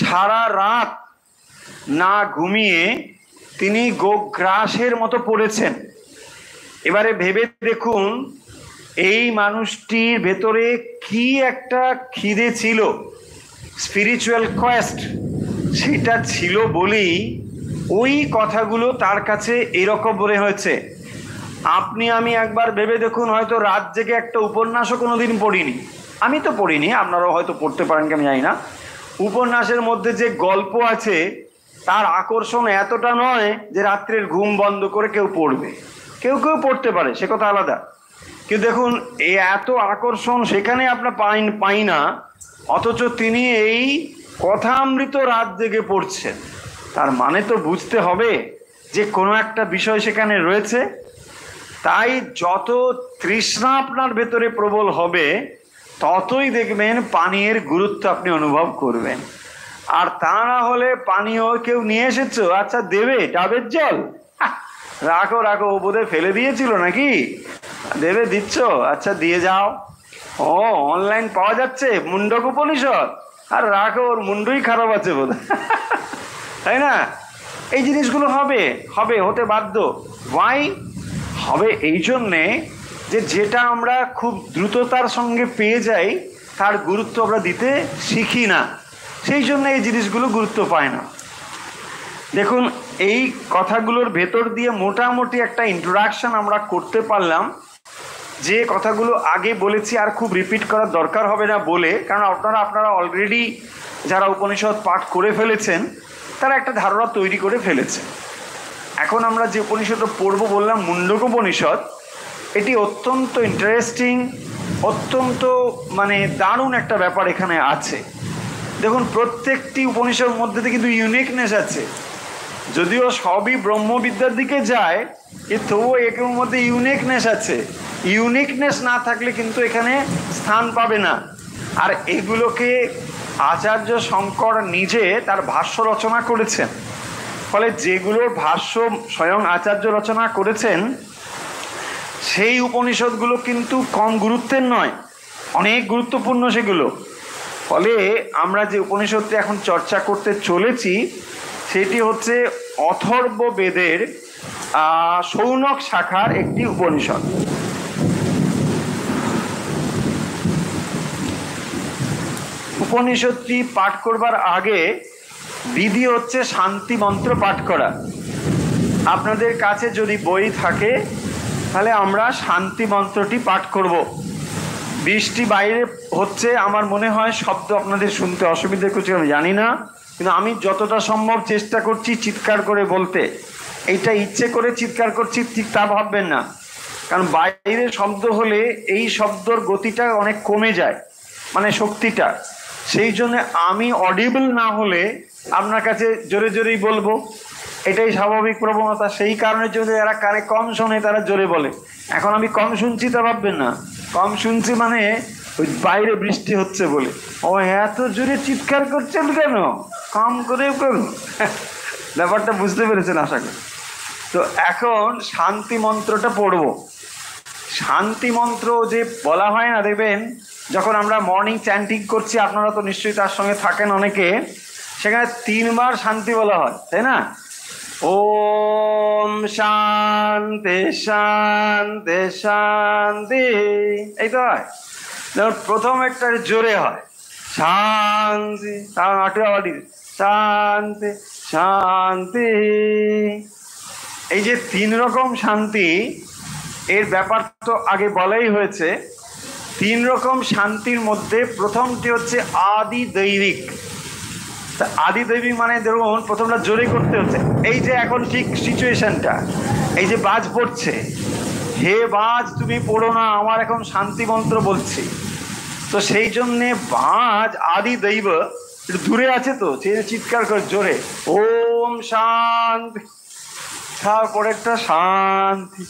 সারা রাত না ঘুমিয়ে তিনি গোগ্রাসের মতো পড়েছেন। এবারে ভেবে দেখুন এই মানুষটির ভেতরে কি একটা খিদে ছিল, স্পিরিচুয়াল কোয়েস্ট, সেটা ছিল বলেই ওই কথাগুলো তার কাছে এরকম মনে হয়েছে। আপনি আমি একবার ভেবে দেখুন, হয়তো রাত জেগে একটা উপন্যাসও কোনোদিন পড়িনি, আমি তো পড়িনি, আপনারাও হয়তো পড়তে পারেন কি আমি জানি না। উপন্যাসের মধ্যে যে গল্প আছে তার আকর্ষণ এতটা নয় যে রাত্রের ঘুম বন্ধ করে কেউ পড়বে। কেউ কেউ পড়তে পারে, সে কথা আলাদা, কিন্তু দেখুন এই এত আকর্ষণ সেখানে আপনার পাই না, অথচ তিনি এই কথামৃত রাত জেগে পড়ছেন। তার মানে তো বুঝতে হবে যে কোনো একটা বিষয় সেখানে রয়েছে। তাই যত তৃষ্ণা আপনার ভেতরে প্রবল হবে ততই দেখবেন পানীয়ের গুরুত্ব আপনি অনুভব করবেন। আর তা না হলে পানীয় কেউ নিয়ে এসেছো, আচ্ছা দেবে, ডাবের জল, রাখো রাখো, ও বোধহয় ফেলে দিয়েছিল নাকি, দেবে, দিচ্ছ, আচ্ছা দিয়ে যাও, ও অনলাইন পাওয়া যাচ্ছে মুন্ডক উপনিষদ, আর রাখো, ওর মুন্ডই খারাপ আছে বোধহয়, তাই না? এই জিনিসগুলো হবে, হতে বাধ্য। ওয়াই হবে? এই জন্যে যে যেটা আমরা খুব দ্রুততার সঙ্গে পেয়ে যাই তার গুরুত্ব আমরা দিতে শিখি না, সেই জন্য এই জিনিসগুলো গুরুত্ব পায় না। দেখুন, এই কথাগুলোর ভেতর দিয়ে মোটামুটি একটা ইন্ট্রোডাকশন আমরা করতে পারলাম, যে কথাগুলো আগে বলেছি আর খুব রিপিট করার দরকার হবে না বলে, কারণ আপনারা অলরেডি যারা উপনিষদ পাঠ করে ফেলেছেন তারা একটা ধারণা তৈরি করে ফেলেছে। এখন আমরা যে উপনিষদটা পড়ব বললাম মুন্ডক উপনিষদ, এটি অত্যন্ত ইন্টারেস্টিং, অত্যন্ত মানে দারুণ একটা ব্যাপার এখানে আছে। দেখুন, প্রত্যেকটি উপনিষদের মধ্যে থেকে কিন্তু ইউনিকনেস আছে, যদিও সবই ব্রহ্মবিদ্যার দিকে যায়, তবুও এর মধ্যে ইউনিকনেস আছে। ইউনিকনেস না থাকলে কিন্তু এখানে স্থান পাবে না। আর এগুলোকে আচার্য শঙ্কর নিজে তার ভাষ্য রচনা করেছেন, ফলে যেগুলোর ভাষ্য স্বয়ং আচার্য রচনা করেছেন সেই উপনিষদগুলো কিন্তু কম গুরুত্বের নয়, অনেক গুরুত্বপূর্ণ সেগুলো। ফলে আমরা যে উপনিষদটি এখন চর্চা করতে চলেছি সেটি হচ্ছে অথর্ব বেদের শৌনক শাখার একটি উপনিষদ। উপনিষদটি পাঠ করবার আগে বিধি হচ্ছে শান্তি মন্ত্র পাঠ করা। আপনাদের কাছে যদি বই থাকে তাহলে আমরা শান্তি মন্ত্রটি পাঠ করব। বৃষ্টি বাইরে হচ্ছে, আমার মনে হয় শব্দ আপনাদের শুনতে অসুবিধা করছে আমি জানি না, কিন্তু আমি যতটা সম্ভব চেষ্টা করছি চিৎকার করে বলতে। এইটা ইচ্ছে করে চিৎকার করছি ঠিক তা ভাববেন না, কারণ বাইরে শব্দ হলে এই শব্দর গতিটা অনেক কমে যায়, মানে শক্তিটা। সেই জন্য আমি অডিবল না হলে আপনার কাছে জোরে জোরেই বলবো, এটাই স্বাভাবিক প্রবণতা। সেই কারণের জন্য যারা কানে কম শোনে তারা জোরে বলে। এখন আমি কম শুনছি তা ভাববেন না, কম শুনছি মানে ওই বাইরে বৃষ্টি হচ্ছে বলে। ও এত জোরে চিৎকার করছেন কেন, কম করে কেন? ব্যাপারটা বুঝতে পেরেছেন আশা করি। তো এখন শান্তি মন্ত্রটা পড়ব। শান্তি মন্ত্র যে বলা হয় না, দেখবেন যখন আমরা মর্নিং চ্যান্টিং করছি, আপনারা তো নিশ্চয়ই তার সঙ্গে থাকেন অনেকে, সেখানে 3 বার শান্তি বলা হয়, তাই না? ওম শান্তি শান্তি শান্তি, এই তো হয়। যেমন প্রথম একটা জোরে হয় শান্তি, শান্তি শান্তি। এই যে 3 রকম শান্তি, এর ব্যাপার তো আগে বলাই হয়েছে। 3 রকম শান্তির মধ্যে প্রথমটি হচ্ছে আদি দৈবিক। আদি দৈবিক মানে ধরুন প্রথমটা জোরে করতে হচ্ছে, এই যে এখন ঠিক সিচুয়েশনটা, এই যে বাজ পড়ছে, হে বাজ তুমি পড়ো না, আমার এখন শান্তি মন্ত্র বলছি। তো সেই জন্যে বাজ আদি দৈব একটু দূরে আছে, তো সে চিৎকার করে জোরে ওম শান্তি, তারপরে একটা শান্তি,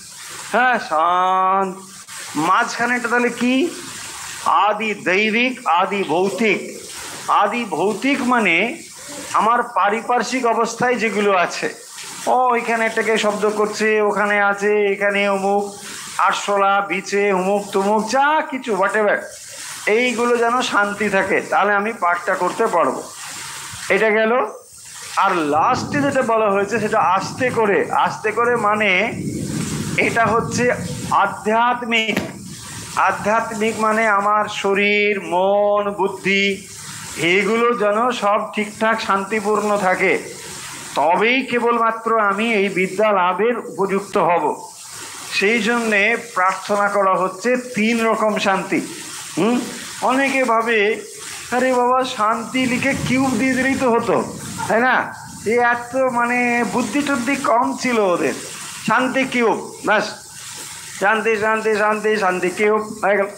হ্যাঁ শান্তি, মাঝখানেটা তাহলে কি আদি দৈবিক আদি ভৌতিক। আদি ভৌতিক মানে আমার পারিপার্শ্বিক অবস্থায় যেগুলো আছে, ও এখানে এটাকে শব্দ করছে, ওখানে আছে, এখানে অমুক আরশোলা বিছে, অমুক তমুক যা কিছু হোয়াটএভার, এইগুলো যেন শান্তি থাকে, তাহলে আমি পাঠটা করতে পারবো। এটা গেল। আর লাস্টে যেটা বলা হয়েছে সেটা আস্তে করে। আস্তে করে মানে এটা হচ্ছে আধ্যাত্মিক। আধ্যাত্মিক মানে আমার শরীর মন বুদ্ধি এগুলো যেন সব ঠিকঠাক শান্তিপূর্ণ থাকে, তবেই কেবলমাত্র আমি এই বিদ্যা লাভের উপযুক্ত হব। সেই জন্যে প্রার্থনা করা হচ্ছে 3 রকম শান্তি। অনেকে ভাবে আরে বাবা শান্তি লিখে কিউব দিয়ে দিলেই তো হতো, তাই না? এত মানে বুদ্ধি টুদ্ধি কম ছিল ওদের, শান্তি কিউব ব্যাস, শান্তি শান্তি শান্তি শান্তি কিউব হয়ে গেল।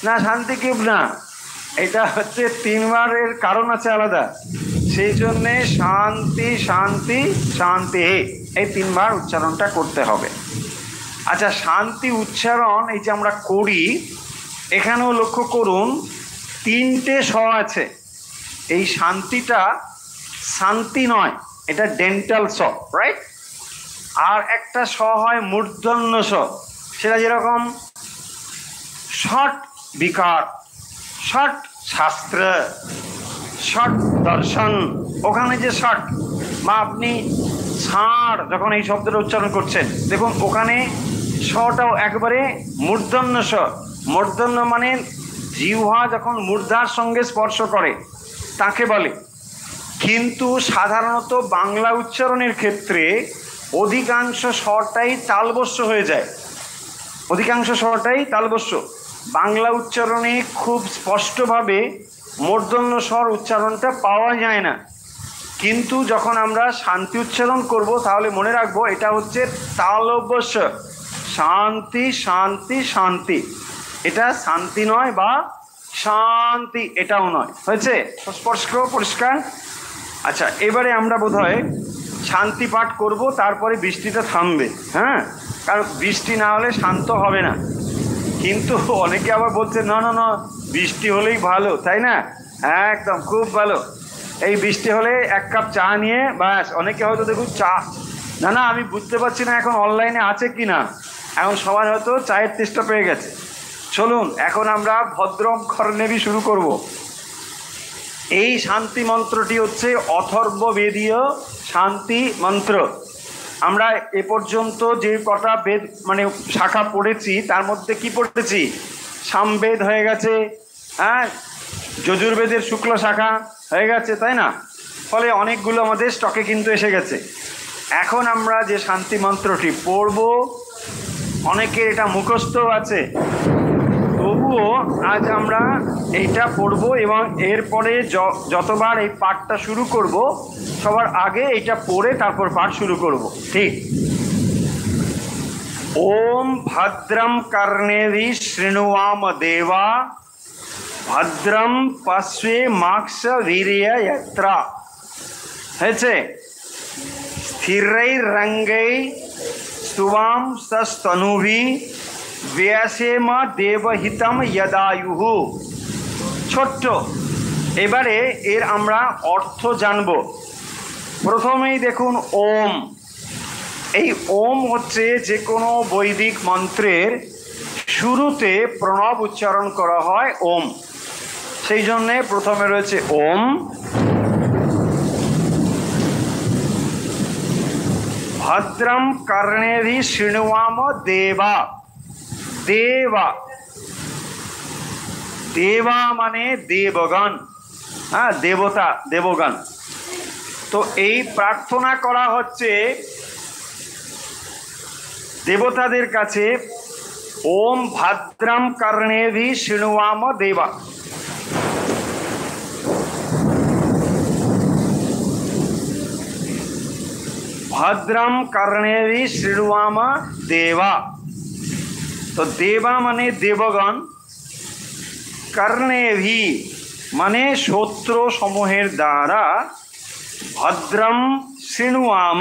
না, শান্তি কিউব না, এটা হচ্ছে 3 বারের কারণ আছে আলাদা। সেই জন্যে শান্তি শান্তি শান্তি এই 3 বার উচ্চারণটা করতে হবে। আচ্ছা, শান্তি উচ্চারণ এই যে আমরা করি, এখানেও লক্ষ্য করুন 3টে স আছে। এই শান্তিটা শান্তি নয়, এটা ডেন্টাল স, রাইট? আর একটা স হয় মূর্ধন্য স, সেটা যেরকম ষট বিকার, ষট শাস্ত্র, ষট দর্শন, ওখানে যে ষট, বা আপনি ষাঁড় যখন এই শব্দটা উচ্চারণ করছেন, দেখুন ওখানে স্বটাও একবারে মূর্ধন্য স। মূর্ধন্য মানে জিহ্বা যখন মূর্ধার সঙ্গে স্পর্শ করে তাকে বলে। কিন্তু সাধারণত বাংলা উচ্চারণের ক্ষেত্রে অধিকাংশ স্বরটাই তালবস্য হয়ে যায়, অধিকাংশ স্বরটাই তালবস্য। বাংলা উচ্চারণে খুব স্পষ্টভাবে মূর্ধন্য স্বর উচ্চারণটা পাওয়া যায় না। কিন্তু যখন আমরা শান্তি উচ্চারণ করব তাহলে মনে রাখবো এটা হচ্ছে তালবস্য। শান্তি শান্তি শান্তি, এটা শান্তি নয় বা শান্তি এটাও নয়। হয়েছে? স্পষ্ট পরিষ্কার? আচ্ছা, এবারে আমরা বোধহয় শান্তি পাঠ করব, তারপরে বৃষ্টিটা থামবে। হ্যাঁ, কারণ বৃষ্টি না হলে শান্ত হবে না। কিন্তু অনেকে আবার বলছে না না না বৃষ্টি হলেই ভালো, তাই না? একদম খুব ভালো। এই বৃষ্টি হলে এক কাপ চা নিয়ে ব্যাস। অনেকে হয়তো দেখুন চা, না না আমি বুঝতে পারছি না এখন অনলাইনে আছে কি না, এখন সবাই হয়তো চায়ের তেষ্টা পেয়ে গেছে। চলুন এখন আমরা ভদ্রম খরনেবী শুরু করব। এই শান্তি মন্ত্রটি হচ্ছে অথর্ববেদীয় শান্তি মন্ত্র। আমরা এ পর্যন্ত যে কটা বেদ মানে শাখা পড়েছি তার মধ্যে কি পড়েছি? সামবেদ হয়ে গেছে, হ্যাঁ, যজুর্বেদের শুক্ল শাখা হয়ে গেছে, তাই না? ফলে অনেকগুলো আমাদের স্টকে কিন্তু এসে গেছে। এখন আমরা যে শান্তি মন্ত্রটি পড়ব, অনেকের এটা মুখস্থ আছে, তবুও আজ আমরা এইটা পড়ব এবং এরপরে যতবার এই পাঠটা শুরু করব সবার আগে এটা পড়ে তারপর পাঠ শুরু করব। ঠিক? ওম ভদ্রম কর্ণেভি শৃণুয়াম দেবা, ভদ্রম পশ্বে মাক্ষ বীর্য যত্রা। হয়েছে? স্থিরৈরঙ্গৈ स्तुवां सस्तनुभि ব্যাসেম দেবহিতম যদায়ুঃ। ছোট্ট, এবারে এর আমরা অর্থ জানব। প্রথমেই দেখুন ওম। এই ওম হচ্ছে যে কোনো বৈদিক মন্ত্রের শুরুতে প্রণব উচ্চারণ করা হয় ওম, সেই জন্যে প্রথমে রয়েছে ওম। ভদ্রম কর্ণেভি শৃণুয়াম দেবা। দেবা, দেবা মানে দেবগণ, হ্যাঁ, দেবতা, দেবগণ। তো এই প্রার্থনা করা হচ্ছে দেবতাদের কাছে। ওম ভদ্রম কর্ণেভি শৃণুয়াম দেবা। ভদ্রম কর্ণেভি শৃণুয়াম দেবা। তো দেবা মানে দেবগণ, কর্ণেভি মানে শস্ত্র সমূহের দ্বারা, ভদ্রম শৃণুয়াম,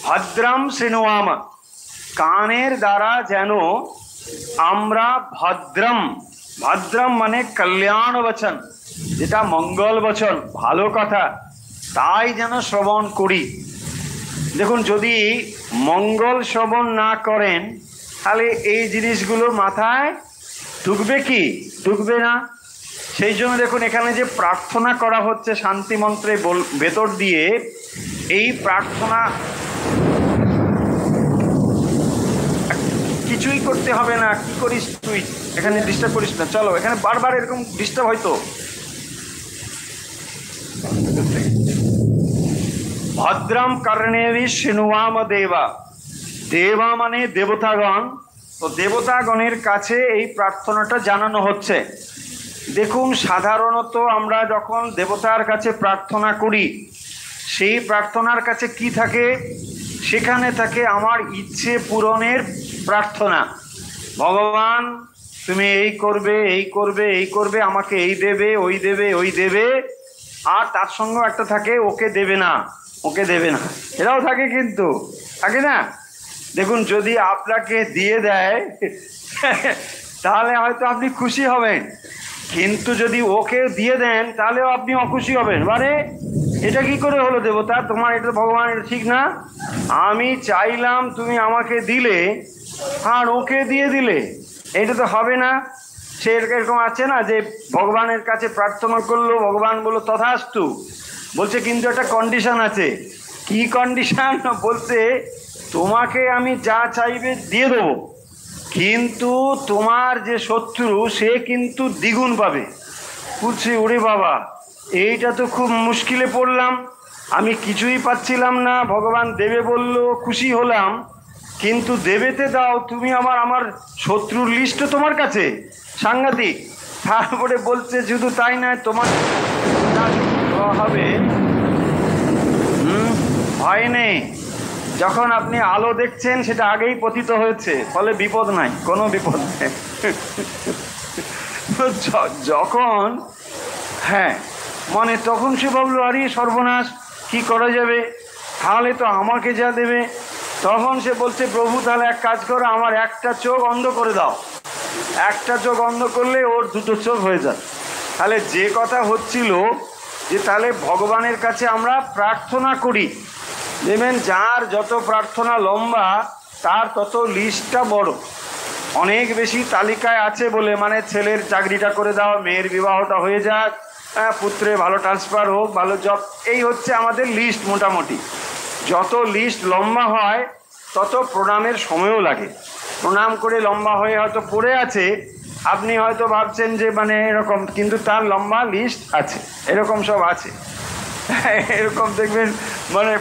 ভদ্রম শৃণুয়াম কানের দ্বারা যেন আমরা ভদ্রম, ভদ্রম মানে কল্যাণ বচন, যেটা মঙ্গল বচন, ভালো কথা, তাই যেন শ্রবণ করি। দেখুন, যদি মঙ্গল শ্রবণ না করেন তাহলে এই জিনিসগুলো মাথায় ঢুকবে কি? ঢুকবে না। সেই জন্য দেখুন এখানে যে প্রার্থনা করা হচ্ছে শান্তি মন্ত্রে ভেতর দিয়ে, এই প্রার্থনা কিছুই করতে হবে না। কি করিস তুই? এখানে ডিস্টার্ব করিস না, চলো। এখানে বারবার এরকম ডিস্টার্ব হয়তো। ভদ্রম কর্ণেভি শৃণুয়াম দেবা। দেবা মানে দেবতাগণ। তো দেবতাগণের কাছে এই প্রার্থনাটা জানানো হচ্ছে। দেখুন, সাধারণত আমরা যখন দেবতার কাছে প্রার্থনা করি, সেই প্রার্থনার কাছে কি থাকে? সেখানে থাকে আমার ইচ্ছে পূরণের প্রার্থনা। ভগবান তুমি এই করবে, এই করবে, এই করবে, আমাকে এই দেবে, ওই দেবে, ওই দেবে। আর তার সঙ্গেও একটা থাকে ওকে দেবে না, ওকে দেবে না, এটাও থাকে, কিন্তু থাকে না? দেখুন, যদি আপনাকে দিয়ে দেয় তাহলে হয়তো আপনি খুশি হবেন, কিন্তু যদি ওকে দিয়ে দেন তাহলেও আপনি অখুশি হবেন। মানে এটা কি করে হলো দেবতা? তোমার এটা ভগবান, এটা ঠিক না। আমি চাইলাম, তুমি আমাকে দিলে, আর ওকে দিয়ে দিলে, এটা তো হবে না। সে এরকম আছে না যে ভগবানের কাছে প্রার্থনা করলো, ভগবান বললো তথাস্তু, বলছে কিন্তু একটা কন্ডিশন আছে। কি কন্ডিশন? বলছে তোমাকে আমি যা চাইবে দিয়ে দেবো, কিন্তু তোমার যে শত্রু সে কিন্তু দ্বিগুণ পাবে। বলছে ওরে বাবা, এইটা তো খুব মুশকিলে পড়লাম, আমি কিছুই পাচ্ছিলাম না, ভগবান দেবে বলল, খুশি হলাম, কিন্তু দেবেতে দাও তুমি, আমার শত্রুর লিস্টও তোমার কাছে, সাংঘাতিক। তারপরে বলছে শুধু তাই নয়, তোমার হবে ভয় নেই, যখন আপনি আলো দেখছেন সেটা আগেই পতিত হয়েছে, ফলে বিপদ নাই, কোনো বিপদ নেই। যখন হ্যাঁ মানে তখন সে ভাবলো আরে সর্বনাশ, কি করা যাবে, তাহলে তো আমাকে যা দেবে। তখন সে বলছে প্রভু তাহলে এক কাজ করো, আমার একটা চোখ অন্ধ করে দাও, একটা চোখ অন্ধ করলে ওর দুটো চোখ হয়ে যায়। তাহলে যে কথা হচ্ছিল যে তাহলে ভগবানের কাছে আমরা প্রার্থনা করি, দেখবেন যার যত প্রার্থনা লম্বা তার তত লিস্টটা বড়, অনেক বেশি তালিকায় আছে বলে, মানে ছেলের চাকরিটা করে দাও, মেয়ের বিবাহটা হয়ে যাক, পুত্রে ভালো ট্রান্সফার হোক, ভালো জব, এই হচ্ছে আমাদের লিস্ট। মোটামুটি যত লিস্ট লম্বা হয় তত প্রণামের সময়ও লাগে। প্রণাম করে লম্বা হয়ে হয়তো পড়ে আছে, আপনি হয়তো ভাবছেন যে মানে এরকম, কিন্তু তার লম্বা লিস্ট আছে, এরকম সব আছে। এরকম দেখবেন মানে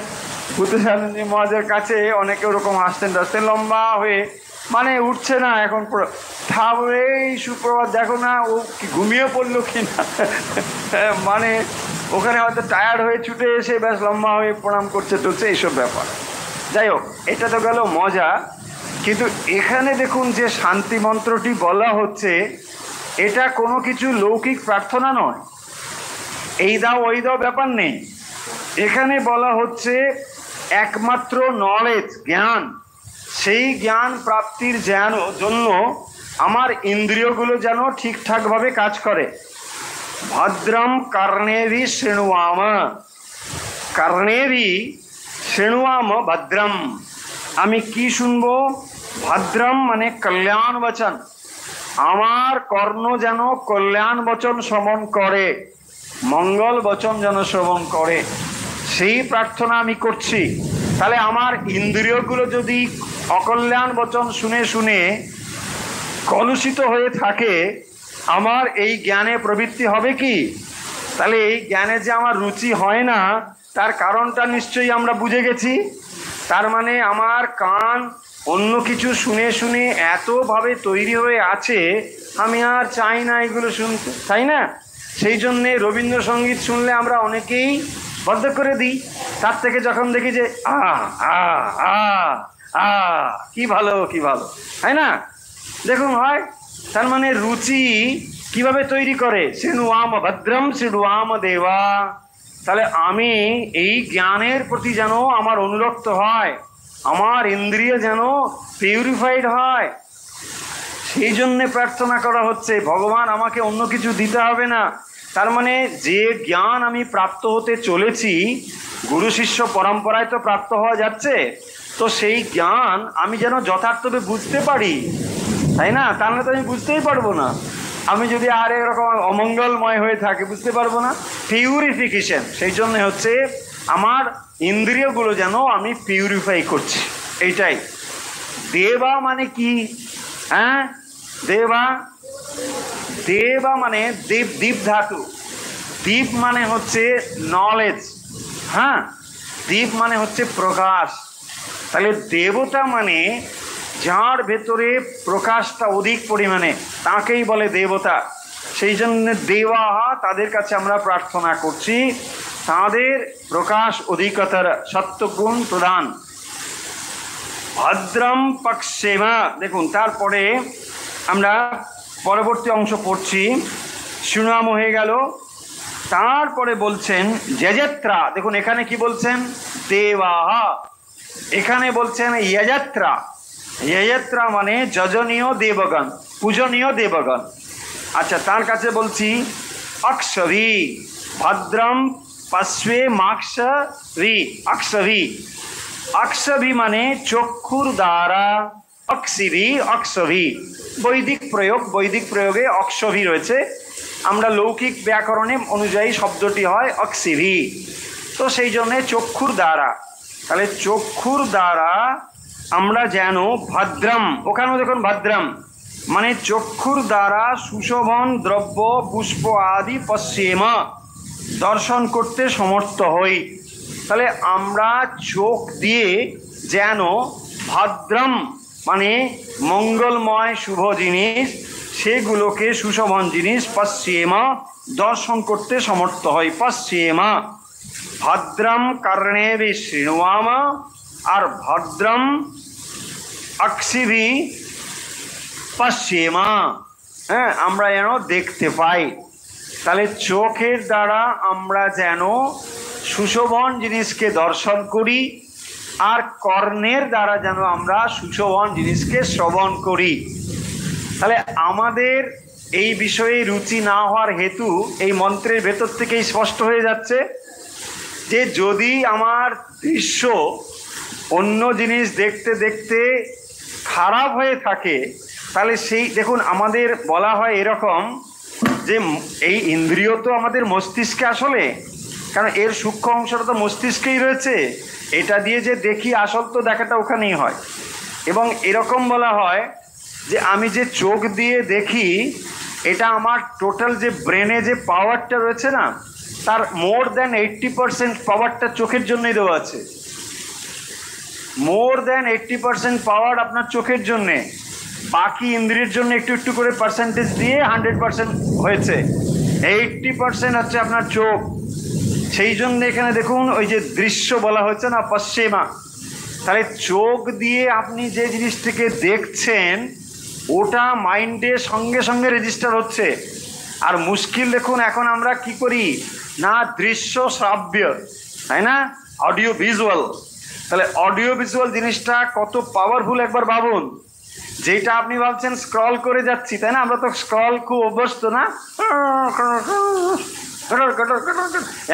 বুদ্ধেশ্বরী মহারাজের কাছে অনেকে ওরকম হাসতেন টাসতেন লম্বা হয়ে, মানে উঠছে না এখন, তারপরে এই সুপ্রভাত দেখো না, ও কি ঘুমিয়ে পড়লো কিনা, মানে ওখানে হয়তো টায়ার্ড হয়ে ছুটে এসে ব্যাস লম্বা হয়ে প্রণাম করছে টলছে, এইসব ব্যাপার। যাই হোক, এটা তো গেল মজা, কিন্তু এখানে দেখুন যে শান্তি মন্ত্রটি বলা হচ্ছে, এটা কোনো কিছু লৌকিক প্রার্থনা নয়, এই দাও ওই দাও ব্যাপার নেই। এখানে বলা হচ্ছে একমাত্র নলেজ, জ্ঞান, সেই জ্ঞান প্রাপ্তির জন্য আমার ইন্দ্রিয়গুলো যেন ঠিকঠাকভাবে কাজ করে। ভদ্রম কর্ণেভি শৃণুয়াম, কর্ণেভি শৃণুয়াম ভদ্রম, আমি কি শুনবো? ভদ্রম মানে কল্যাণ বচন, আমার কর্ণ যেন কল্যাণ বচন শ্রবণ করে, মঙ্গল বচন যেন শ্রবণ করে, সেই প্রার্থনা আমি করছি। তাহলে আমার ইন্দ্রিয়গুলো যদি অকল্যাণ বচন শুনে শুনে কলুষিত হয়ে থাকে, আমার এই জ্ঞানে প্রবৃত্তি হবে কি? তাহলে এই জ্ঞানে যে আমার রুচি হয় না, তার কারণটা নিশ্চয়ই আমরা বুঝে গেছি। তার মানে আমার কান অন্য কিছু শুনে শুনে এতভাবে তৈরি হয়ে আছে, আমি আর চাই না এগুলো শুনতে, তাই না? সেই জন্যে রবীন্দ্রসঙ্গীত শুনলে আমরা অনেকেই বদ্ধ করে দিই, তার থেকে যখন দেখি যে আ আ আ আ কি ভালো, কি ভালো, তাই না? দেখুন হয়, তার মানে রুচি কিভাবে তৈরি করে, শৃণুয়াম ভদ্রম শৃণুয়াম দেবা। তাহলে আমি এই জ্ঞানের প্রতি যেন আমার অনুরক্ত হয়, আমার ইন্দ্রিয় যেন পিউরিফাইড হয়, সেই জন্যে প্রার্থনা করা হচ্ছে। ভগবান আমাকে অন্য কিছু দিতে হবে না। তার মানে যে জ্ঞান আমি প্রাপ্ত হতে চলেছি, গুরু শিষ্য পরম্পরায় তো প্রাপ্ত হওয়া যাচ্ছে, তো সেই জ্ঞান আমি যেন যথার্থভাবে বুঝতে পারি, তাই না? তাহলে তো আমি বুঝতেই পারবো না, আমি যদি আর এরকম অমঙ্গলময় হয়ে থাকে বুঝতে পারবো না। পিউরিফিকেশন, সেই জন্য হচ্ছে আমার ইন্দ্রিয়গুলো যেন আমি পিউরিফাই করছি, এইটাই। দেবা মানে কি? হ্যাঁ, দেবা, দেবা মানে দীপ, দীপ ধাতু, দীপ মানে হচ্ছে নলেজ, হ্যাঁ, দীপ মানে হচ্ছে প্রকাশ। তাহলে দেবতা মানে যার ভেতরে প্রকাশটা অধিক পরিমাণে, তাকেই বলে দেবতা। সেই জন্য দেবা, তাদের কাছে আমরা প্রার্থনা করছি, তাদের প্রকাশ অধিকতার সত্যগুণ প্রদান। ভদ্রম পক্ষেমা, দেখুন তারপরে আমরা পরবর্তী অংশ পড়ছি, শৃণুয়াম হয়ে গেল, তারপরে বলছেন যজত্রা। দেখুন এখানে কি বলছেন? দেবাহা, এখানে বলছেন যজত্রা। যজত্রা মানে যজনীয় দেবগণ, পূজনীয় দেবগণ। আচ্ছা, তার কাছে বলছি অক্ষভি, ভদ্রম পশ্বে মাক্ষভি, অক্ষভি, অক্ষভি মানে চক্ষুর দ্বারা, অক্ষিভি, অক্ষভি বৈদিক প্রয়োগ, বৈদিক প্রয়োগে অক্ষভি রয়েছে, আমরা লৌকিক ব্যাকরণে অনুযায়ী শব্দটি হয় অক্ষিভি, তো সেই জন্যে চক্ষুর দ্বারা। তাহলে চক্ষুর দ্বারা আমরা যেন ভদ্রম, ওখানেও দেখুন ভদ্রম মানে চক্ষুর দ্বারা সুশোভন দ্রব্য পুষ্প আদি পশ্চিম দর্শন করতে সমর্থ হই। তাহলে আমরা চোখ দিয়ে যেন ভদ্রম মানে মঙ্গলময় শুভ জিনিস, সেগুলোকে সুশোভন জিনিস পশ্চিম দর্শন করতে সমর্থ হই। পশ্চিম ভদ্রম কর্ণেভি শৃণুয়াম, আর ভদ্রম অক্ষিভি পশ্চিম, হ্যাঁ আমরা যেন দেখতে পাই। তাহলে চোখের দ্বারা আমরা যেন সুশোভন জিনিসকে দর্শন করি, আর কর্ণের দ্বারা যেন আমরা সুশোভন জিনিসকে শ্রবণ করি। তাহলে আমাদের এই বিষয়ে রুচি না হওয়ার হেতু এই মন্ত্রের ভেতর থেকেই স্পষ্ট হয়ে যাচ্ছে যে যদি আমার দৃশ্য অন্য জিনিস দেখতে দেখতে খারাপ হয়ে থাকে, তাহলে সেই দেখুন আমাদের বলা হয় এরকম যে এই ইন্দ্রিয় তো আমাদের মস্তিষ্কে আসলে, কারণ এর সূক্ষ্ম অংশটা তো মস্তিষ্কেই রয়েছে, এটা দিয়ে যে দেখি আসল তো দেখাটা ওখানেই হয়। এবং এরকম বলা হয় যে আমি যে চোখ দিয়ে দেখি এটা আমার টোটাল যে ব্রেনে যে পাওয়ারটা রয়েছে না, তার মোর দ্যান 80% পাওয়ারটা চোখের জন্যই দেওয়া আছে। মোর দ্যান 80% পাওয়ার আপনার চোখের জন্যে, বাকি ইন্দ্রিয়ের জন্য একটু একটু করে পার্সেন্টেজ দিয়ে 100% হয়েছে। 80% হচ্ছে আপনার চোখ। সেই জন্য এখানে দেখুন ওই যে দৃশ্য বলা হচ্ছে না পশ্চিমা, তাহলে চোখ দিয়ে আপনি যে জিনিসটিকে দেখছেন ওটা মাইন্ডে সঙ্গে সঙ্গে রেজিস্টার হচ্ছে। আর মুশকিল দেখুন এখন আমরা কি করি না, দৃশ্য শ্রাব্য, তাই না, অডিও ভিজুয়াল। তাহলে অডিও ভিজুয়াল জিনিসটা কত পাওয়ারফুল একবার ভাবুন। যেটা আপনি ভাবছেন স্ক্রল করে যাচ্ছি, তাই না, আমরা তো স্ক্রল খুব অভ্যস্ত না,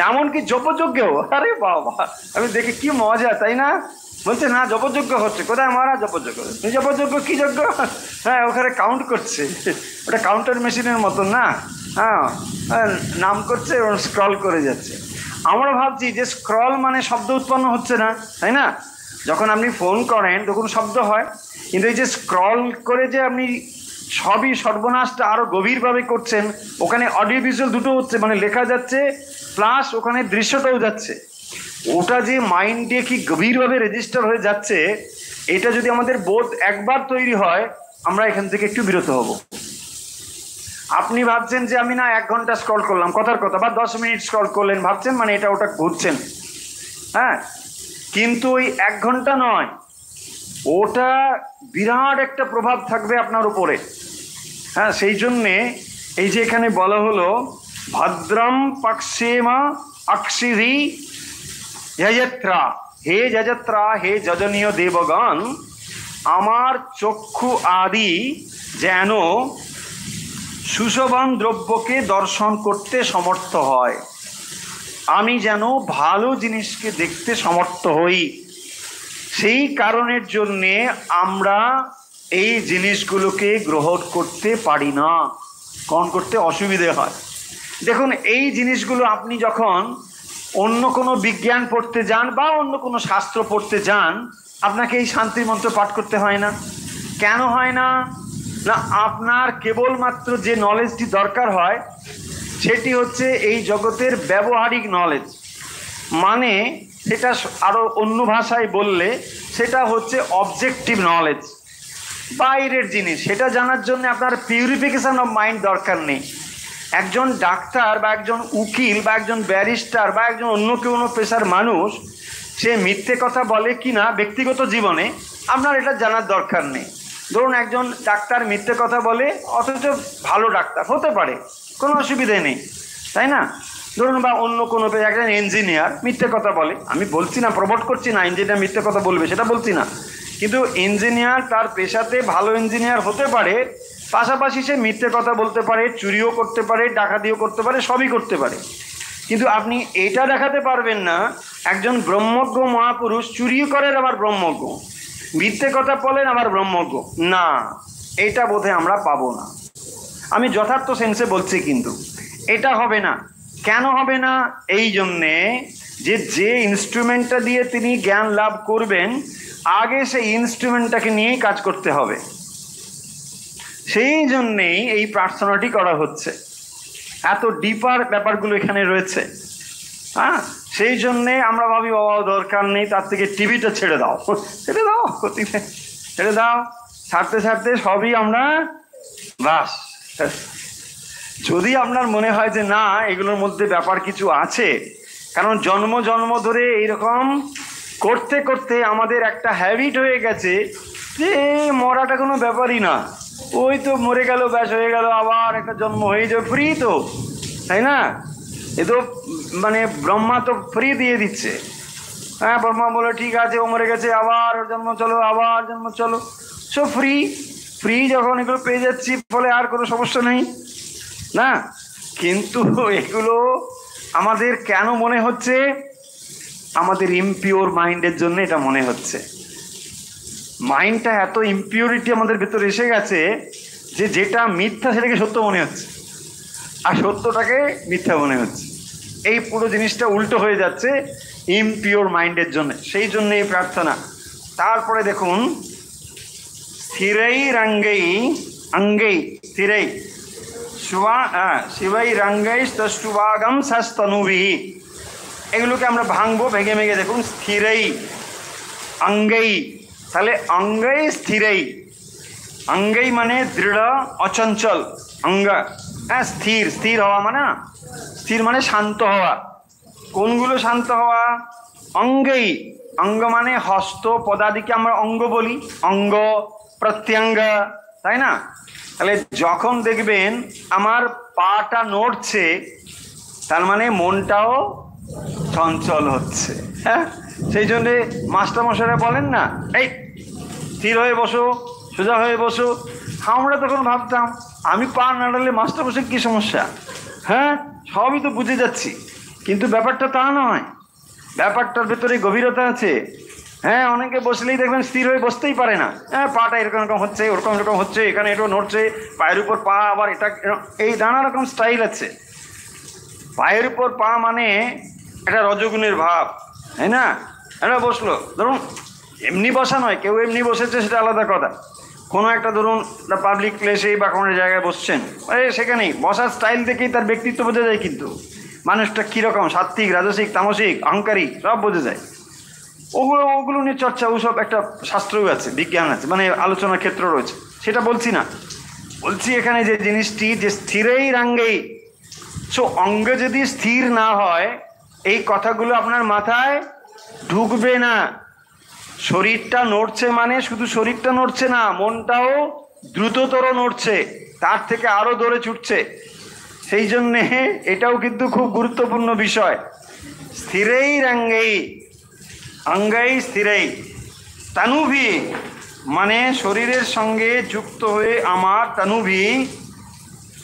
এমনকি জপযজ্ঞেও, আরে বাবা আমি দেখি কি মজা, তাই না, বলছে না জপযজ্ঞ হচ্ছে, কোথায় মারা জপযজ্ঞ, জপযজ্ঞ কি যজ্ঞ, হ্যাঁ ওখানে কাউন্ট করছে, ওটা কাউন্টার মেশিনের মতন না, হ্যাঁ নাম করছে এবং স্ক্রল করে যাচ্ছে। আমরা ভাবছি যে স্ক্রল মানে শব্দ উৎপন্ন হচ্ছে না, তাই না, যখন আপনি ফোন করেন তখন শব্দ হয়, কিন্তু এই যে স্ক্রল করে যে আপনি সবই সর্বনাশটা আরো গভীরভাবে করছেন, ওখানে অডিও ভিজুয়াল দুটো হচ্ছে, মানে লেখা যাচ্ছে প্লাস ওখানে দৃশ্যটাও যাচ্ছে, ওটা যে মাইন্ডে কি গভীরভাবে রেজিস্টার হয়ে যাচ্ছে, এটা যদি আমাদের বোধ একবার তৈরি হয় আমরা এখান থেকে একটু বিরত হব। আপনি ভাবছেন যে আমি না 1 ঘন্টা স্ক্রল করলাম, কথার কথা, বা 10 মিনিট স্ক্রল করলেন, ভাবছেন মানে এটা ওটা ঘুরছেন, হ্যাঁ, কিন্তু ওই 1 ঘন্টা নয়, ওটা বিরাট একটা প্রভাব থাকবে আপনার উপরে। হ্যাঁ, সেই জন্যে এই যে এখানে বলা হলো ভদ্রম পক্ষেমা অক্ষিভি যজত্রা, হে যজত্রা, হে যজনীয় দেবগণ, আমার চক্ষু আদি যেন সুশোভন দ্রব্যকে দর্শন করতে সমর্থ হয়, আমি যেন ভালো জিনিসকে দেখতে সমর্থ হই। সেই কারণের জন্যে আমরা এই জিনিসগুলোকে গ্রহণ করতে পারি না, গ্রহণ করতে অসুবিধে হয়। দেখুন এই জিনিসগুলো আপনি যখন অন্য কোনো বিজ্ঞান পড়তে যান বা অন্য কোনো শাস্ত্র পড়তে যান, আপনাকে এই শান্তি মন্ত্র পাঠ করতে হয় না। কেন হয় না, না আপনার কেবলমাত্র যে নলেজটি দরকার হয় সেটি হচ্ছে এই জগতের ব্যবহারিক নলেজ, মানে সেটা আরো অন্য ভাষায় বললে সেটা হচ্ছে অবজেক্টিভ নলেজ, বাইরের জিনিস। সেটা জানার জন্য আপনার পিউরিফিকেশন অফ মাইন্ড দরকার নেই। একজন ডাক্তার বা একজন উকিল বা একজন ব্যারিস্টার বা একজন অন্য কোনো পেশার মানুষ, সে মিথ্যে কথা বলে কি না ব্যক্তিগত জীবনে আপনার এটা জানার দরকার নেই। ধরুন একজন ডাক্তার মিথ্যে কথা বলে অথচ ভালো ডাক্তার হতে পারে, কোনো অসুবিধে নেই, তাই না। ধরুন বা অন্য কোনো একজন ইঞ্জিনিয়ার মিথ্যে কথা বলে, আমি বলছি না, প্রমোট করছি না ইঞ্জিনিয়ার মিথ্যে কথা বলবে, সেটা বলছি না, কিন্তু ইঞ্জিনিয়ার তার পেশাতে ভালো ইঞ্জিনিয়ার হতে পারে, পাশাপাশি সে মিথ্যে কথা বলতে পারে, চুরিও করতে পারে, ডাকাতিও করতে পারে, সবই করতে পারে। কিন্তু আপনি এটা দেখাতে পারবেন না একজন ব্রহ্মজ্ঞ মহাপুরুষ চুরিও করেন আবার ব্রহ্মজ্ঞ, মিথ্যে কথা বলেন আবার ব্রহ্মজ্ঞ, না, এটা বোধহয় আমরা পাবো না। আমি যথার্থ সেন্সে বলছি, কিন্তু এটা হবে না। কেন হবে না, এই জন্যে যে যে ইনস্ট্রুমেন্টটা দিয়ে তিনি জ্ঞান লাভ করবেন আগে সেই ইনস্ট্রুমেন্টটাকে নিয়েই কাজ করতে হবে। সেই জন্যেই এই প্রার্থনাটি করা হচ্ছে, এত ডিপার ব্যাপারগুলো এখানে রয়েছে। হ্যাঁ, সেই জন্যে আমরা ভাবি বাবা দরকার নেই, তার থেকে টিভিটা ছেড়ে দাও, ছেড়ে দাও, ছেড়ে দাও, ছাড়তে ছাড়তে সবই আমরা বাস। যদি আপনার মনে হয় যে না এগুলোর মধ্যে ব্যাপার কিছু আছে, কারণ জন্ম জন্ম ধরে এইরকম করতে করতে আমাদের একটা হ্যাবিট হয়ে গেছে যে মরাটা কোনো ব্যাপারই না, ওই তো মরে গেল ব্যাস হয়ে গেল, আবার একটা জন্ম হয়ে যাবে, ফ্রি তো, তাই না? এ তো মানে ব্রহ্মা তো ফ্রি দিয়ে দিচ্ছে। হ্যাঁ, ব্রহ্মা বলে ঠিক আছে ও মরে গেছে, আবার ওর জন্ম চলো, আবার জন্ম চলো, সব ফ্রি। ফ্রি যখন এগুলো পেয়ে যাচ্ছি ফলে আর কোনো সমস্যা নেই না। কিন্তু এগুলো আমাদের কেন মনে হচ্ছে? আমাদের ইমপিওর মাইন্ডের জন্য এটা মনে হচ্ছে। মাইন্ডটা এত ইমপিউরিটি আমাদের ভেতরে এসে গেছে যে যেটা মিথ্যা সেটাকে সত্য মনে হচ্ছে, আর সত্যটাকে মিথ্যা মনে হচ্ছে। এই পুরো জিনিসটা উল্টো হয়ে যাচ্ছে ইমপিওর মাইন্ডের জন্য। সেই জন্য এই প্রার্থনা। তারপরে দেখুন, স্থিরৈ রঙ্গৈ অঙ্গৈ স্থিরৈ শিবৈ রঙ্গৈ স্তষ্টুভাগম সস্তনুবিহি। এগুলোকে আমরা ভাঙবো, ভেঙে ভেঙে দেখুন। স্থিরৈ অঙ্গৈ, তাহলে অঙ্গৈ স্থিরৈ, অঙ্গৈ মানে দৃঢ় অচঞ্চল, অঙ্গ হ্যাঁ স্থির, স্থির হওয়া মানে না, স্থির মানে শান্ত হওয়া। কোনগুলো শান্ত হওয়া? অঙ্গৈ, অঙ্গ মানে হস্ত পদাদিকে আমরা অঙ্গ বলি, অঙ্গ প্রত্যঙ্গ, তাই না? তাহলে যখন দেখবেন আমার পাটা নড়ছে তার মানে মনটাও চঞ্চল হচ্ছে। হ্যাঁ, সেই জন্যে মাস্টারমশাইরা বলেন না এই স্থির হয়ে বসো, সোজা হয়ে বসো। আমরা তখন ভাবতাম আমি পা নাড়ালে মাস্টারমশাই কী সমস্যা? হ্যাঁ, সবই তো বুঝে যাচ্ছি, কিন্তু ব্যাপারটা তা নয়, ব্যাপারটার ভেতরে গভীরতা আছে। হ্যাঁ, অনেকে বসলেই দেখবেন স্থির হয়ে বসতেই পারে না। হ্যাঁ, পাটা এরকম এরকম হচ্ছে, ওরকম এরকম হচ্ছে, এখানে এটা নড়ছে, পায়ের উপর পা, আবার এটা, এই নানা রকম স্টাইল আছে। পায়ের উপর পা মানে এটা রজগুণের ভাব, তাই না? এটা বসলো, ধরুন এমনি বসা নয়, কেউ এমনি বসেছে সেটা আলাদা কথা। কোনো একটা ধরুন পাবলিক প্লেসে বা কোনো জায়গায় বসছেন, সেখানেই বসার স্টাইল দেখেই তার ব্যক্তিত্ব বোঝা যায়। কিন্তু মানুষটা কীরকম, সাত্ত্বিক, রাজসিক, তামসিক, অহংকারী, সব বোঝা যায়। ওগুলো নিয়ে চর্চা, ওসব একটা শাস্ত্রও আছে, বিজ্ঞান আছে, মানে আলোচনার ক্ষেত্র রয়েছে, সেটা বলছি না। বলছি এখানে যে জিনিসটি, যে স্থিরৈ রঙ্গৈ, সো অঙ্গ যদি স্থির না হয় এই কথাগুলো আপনার মাথায় ঢুকবে না। শরীরটা নড়ছে মানে শুধু শরীরটা নড়ছে না, মনটাও দ্রুততর নড়ছে, তার থেকে আরো দৌড়ে ছুটছে। সেই জন্যে এটাও কিন্তু খুব গুরুত্বপূর্ণ বিষয়। স্থিরৈ রঙ্গৈ অঙ্গৈ স্থিরৈ তনুভি, মানে শরীরের সঙ্গে যুক্ত হয়ে আমার তনুভি,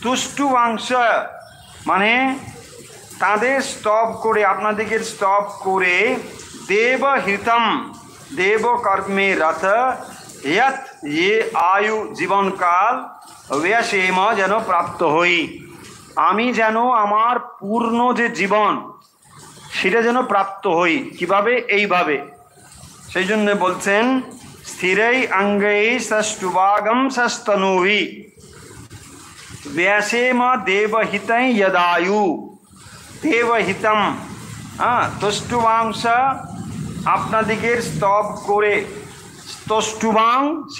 তুষ্টুবাংশ মানে তাদের স্তব করে, আপনাদেরকে স্তব করে, দেবহিতম, দেব কর্মে রথ, ইয়ৎ ইয়ে আয়ু জীবনকাল ব্যসেম যেন প্রাপ্ত হই। আমি যেন আমার পূর্ণ যে জীবন সেটা যেন প্রাপ্ত হই। কিভাবে? এইভাবে। সেই জন্য বলছেন স্থিরৈ অঙ্গৈ ষষ্ঠুভাগম সস্তনুভি ব্যাসেম দেবহিতং যদায়ু। দেবহিতম, তুষ্টুবাংশ আপনাদিগের স্তব করে, তুষ্টুবাংশ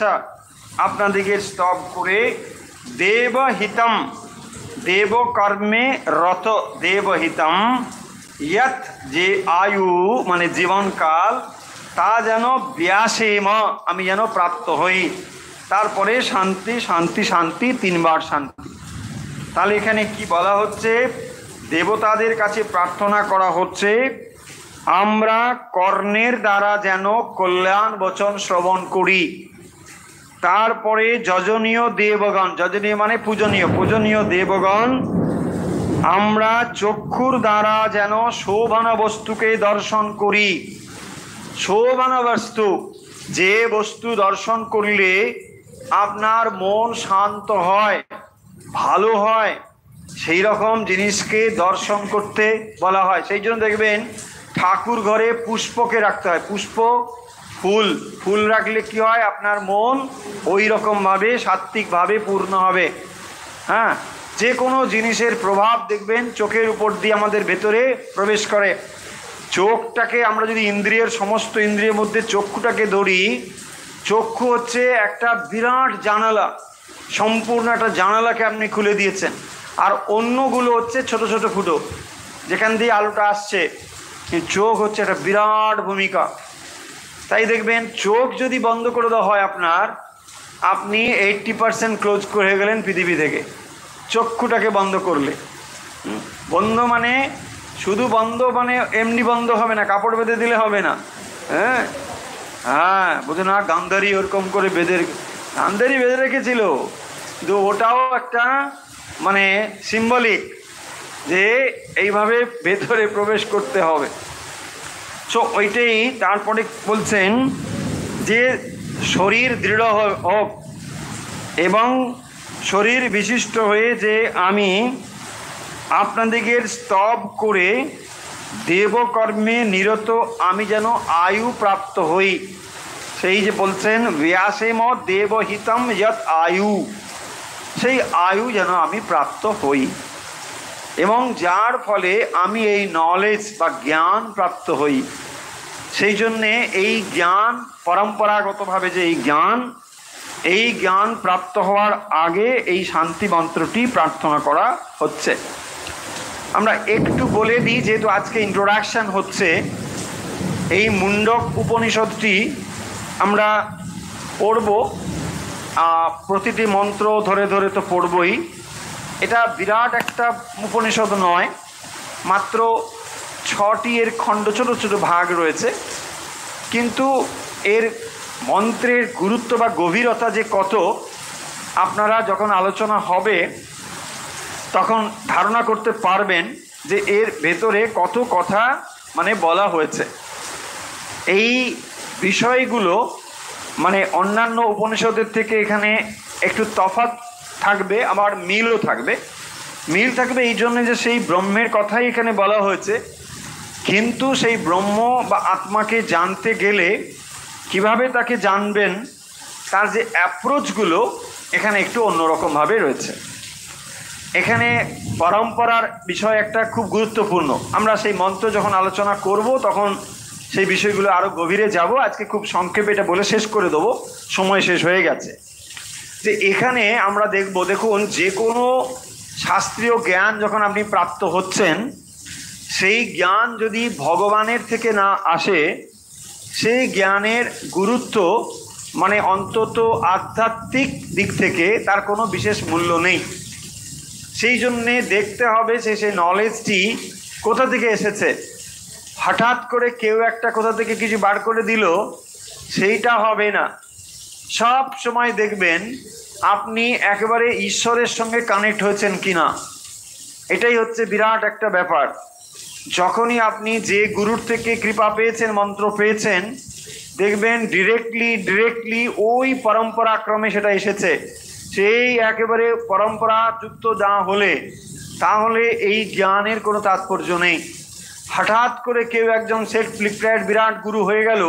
আপনাদিগের স্তব করে, দেবহিতম দেবকর্মে রত, দেবহিতম ইয়ৎ যে আয়ু মানে জীবনকাল, তা যেন ব্যাসেম আমি যেন প্রাপ্ত হই। তারপরে শান্তি শান্তি শান্তি, তিনবার শান্তি। তাহলে এখানে কি বলা হচ্ছে? দেবতাদের কাছে প্রার্থনা করা হচ্ছে আমরা কর্ণের দ্বারা যেন কল্যাণ বচন শ্রবণ করি। তারপরে যজনীয় দেবগণ, যজনীয় মানে পূজনীয়, পূজনীয় দেবগণ, আমরা চক্ষুর দ্বারা যেন শোভন বস্তুকে দর্শন করি। শোভন বস্তু, যে বস্তু দর্শন করলে আপনার মন শান্ত হয়, ভালো হয়, সেই রকম জিনিসকে দর্শন করতে বলা হয়। সেই জন্য দেখবেন ঠাকুর ঘরে পুষ্পকে রাখতে হয়। পুষ্প ফুল ফুল রাখলে কি হয়, আপনার মন ওই রকম ভাবে সাত্ত্বিক ভাবে পূর্ণ হবে। হ্যাঁ, যে কোনো জিনিসের প্রভাব দেখবেন চোখের উপর দিয়ে আমাদের ভেতরে প্রবেশ করে। চোখটাকে আমরা যদি ইন্দ্রিয়ের সমস্ত ইন্দ্রিয়ের মধ্যে চক্ষুটাকে ধরি, চক্ষু হচ্ছে একটা বিরাট জানালা, সম্পূর্ণ একটা জানালাকে আপনি খুলে দিয়েছেন। আর অন্যগুলো হচ্ছে ছোট ছোট ফুটো যেখান দিয়ে আলোটা আসছে। চোখ হচ্ছে একটা বিরাট ভূমিকা। তাই দেখবেন চোখ যদি বন্ধ করে দেওয়া হয় আপনার, আপনি 80% ক্লোজ করে গেলেন পৃথিবী থেকে, চক্ষুটাকে বন্ধ করলে। বন্ধ মানে শুধু বন্ধ মানে এমনি বন্ধ হবে না, কাপড় বেঁধে দিলে হবে না। হ্যাঁ হ্যাঁ, বুঝুন না, গান্ধারী ওরকম করে গান্ধারী বেঁধে রেখেছিল, কিন্তু ওটাও একটা মানে সিম্বলিক যে এইভাবে ভেতরে প্রবেশ করতে হবে। সো ওইটাই তারপরে বলছেন যে শরীর দৃঢ় হোক এবং শরীর বিশিষ্ট হয়ে যে আমি আপনাদিগের স্তব করে দেবকর্মে নিরত আমি যেন আয়ু প্রাপ্ত হই। সেই যে বলছেন ব্যাসেম দেবহিতম যৎ আয়ু, সেই আয়ু যেন আমি প্রাপ্ত হই এবং যার ফলে আমি এই নলেজ বা জ্ঞান প্রাপ্ত হই। সেই জন্যে এই জ্ঞান পরম্পরাগতভাবে যে এই জ্ঞান প্রাপ্ত হওয়ার আগে এই শান্তি মন্ত্রটি প্রার্থনা করা হচ্ছে। আমরা একটু বলে দিই, যেহেতু আজকে ইন্ট্রোডাকশন হচ্ছে, এই মুন্ডক উপনিষদটি আমরা পড়ব, প্রতিটি মন্ত্র ধরে ধরে তো পড়বই। এটা বিরাট একটা উপনিষদ নয়, মাত্র 6টি এর খণ্ড, ছোট ছোট ভাগ রয়েছে, কিন্তু এর মন্ত্রের গুরুত্ব বা গভীরতা যে কত, আপনারা যখন আলোচনা হবে তখন ধারণা করতে পারবেন যে এর ভেতরে কত কথা মানে বলা হয়েছে। এই বিষয়গুলো মানে অন্যান্য উপনিষদের থেকে এখানে একটু তফাৎ থাকবে, আবার মিলও থাকবে। মিল থাকবে এই জন্য যে সেই ব্রহ্মের কথাই এখানে বলা হয়েছে, কিন্তু সেই ব্রহ্ম বা আত্মাকে জানতে গেলে কিভাবে তাকে জানবেন তার যে অ্যাপ্রোচগুলো এখানে একটু অন্যরকমভাবে রয়েছে। এখানে পরম্পরার বিষয় একটা খুব গুরুত্বপূর্ণ। আমরা সেই মন্ত্র যখন আলোচনা করব তখন সেই বিষয়গুলো আরও গভীরে যাব। আজকে খুব সংক্ষেপে এটা বলে শেষ করে দেবো, সময় শেষ হয়ে গেছে। যে এখানে আমরা দেখুন যে কোনো শাস্ত্রীয় জ্ঞান যখন আপনি প্রাপ্ত হচ্ছেন, সেই জ্ঞান যদি ভগবানের থেকে না আসে, সেই জ্ঞানের গুরুত্ব মানে অন্তত আধ্যাত্মিক দিক থেকে তার কোনো বিশেষ মূল্য নেই। সেই জন্যে দেখতে হবে সেই নলেজটি কোথা থেকে এসেছে। হঠাৎ করে কেউ একটা কোথা থেকে কিছু বার করে দিল, সেইটা হবে না। সব সময় দেখবেন আপনি একেবারে ঈশ্বরের সঙ্গে কানেক্ট হয়েছেন কিনা, এটাই হচ্ছে বিরাট একটা ব্যাপার। যখনই আপনি যে গুরুর থেকে কৃপা পেয়েছেন, মন্ত্র পেয়েছেন, দেখবেন ডিরেক্টলি ওই পরম্পরাক্রমে সেটা এসেছে। সেই একেবারে পরম্পরাযুক্ত যা হলে তাহলে এই জ্ঞানের কোনো তাৎপর্য নেই। হঠাৎ করে কেউ একজন সেলফ ডিক্লেয়ার্ড বিরাট গুরু হয়ে গেল,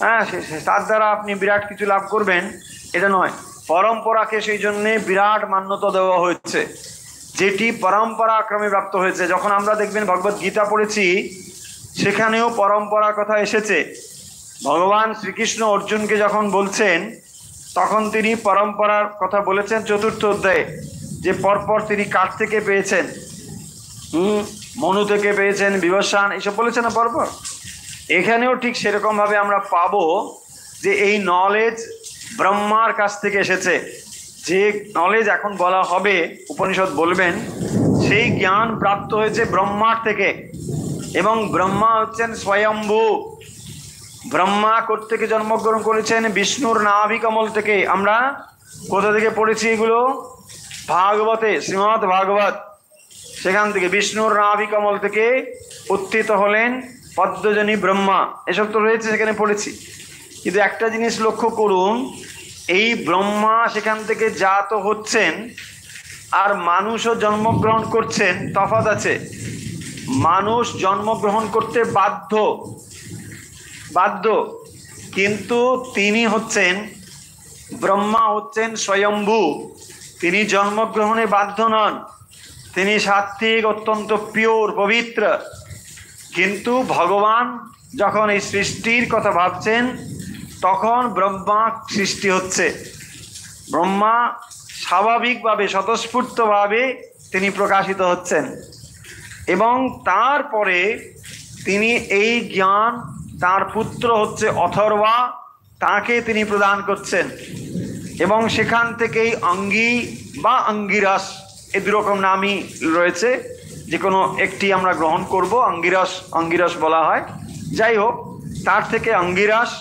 হ্যাঁ, তার দ্বারা আপনি বিরাট কিছু লাভ করবেন, এটা নয়। পরম্পরাকে সেই জন্যে বিরাট মান্যতা দেওয়া হয়েছে, যেটি পরম্পরাক্রমে প্রাপ্ত হয়েছে। যখন আমরা দেখবেন ভগবদ গীতা পড়েছি, সেখানেও পরম্পরার কথা এসেছে। ভগবান শ্রীকৃষ্ণ অর্জুনকে যখন বলছেন, তখন তিনি পরম্পরার কথা বলেছেন 4র্থ অধ্যায়ে, যে পরপর তিনি কার থেকে পেয়েছেন, মনু থেকে পেয়েছেন, বিবস্বান, এইসব বলেছেন না পরপর। এখানেও ঠিক সেরকমভাবে আমরা পাবো যে এই নলেজ ব্রহ্মার কাছ থেকে এসেছে। যে নলেজ এখন বলা হবে, উপনিষদ বলবেন, সেই জ্ঞান প্রাপ্ত হয়েছে ব্রহ্মার থেকে। এবং ব্রহ্মা হচ্ছেন স্বয়ম্ভু। ব্রহ্মা কোত্থেকে জন্মগ্রহণ করেছেন? বিষ্ণুর নাভি কমল থেকে। আমরা কোথা থেকে পড়েছি এগুলো? ভাগবতে, শ্রীমদ্ ভাগবত, সেখান থেকে বিষ্ণুর নাভি কমল থেকে উত্থিত হলেন পদ্মজনী ব্রহ্মা। এসব তো রয়েছে, সেখানে পড়েছি। কিন্তু একটা জিনিস লক্ষ্য করুন, এই ব্রহ্মা সেখান থেকে জাত হচ্ছেন, আর মানুষও জন্মগ্রহণ করছেন, তফাৎ আছে। মানুষ জন্মগ্রহণ করতে বাধ্য, কিন্তু তিনি হচ্ছেন ব্রহ্মা, হচ্ছেন স্বয়ম্ভু, তিনি জন্মগ্রহণে বাধ্য নন, তিনি সাত্ত্বিক, অত্যন্ত পিওর, পবিত্র। কিন্তু ভগবান যখন এই সৃষ্টির কথা ভাবছেন তখন ব্রহ্মা সৃষ্টি হচ্ছে। ব্রহ্মা স্বাভাবিকভাবে স্বতঃস্ফূর্তভাবে তিনি প্রকাশিত হচ্ছেন এবং তারপরে তিনি এই জ্ঞান তার পুত্র হচ্ছে অথর্বা, তাকে তিনি প্রদান করছেন এবং সেখান থেকেই অঙ্গি বা অঙ্গিরাস, এই দুরকম নামই রয়েছে, যে কোনো একটি আমরা গ্রহণ করব। অঙ্গিরাস বলা হয়, যাই হোক, তার থেকে অঙ্গিরাস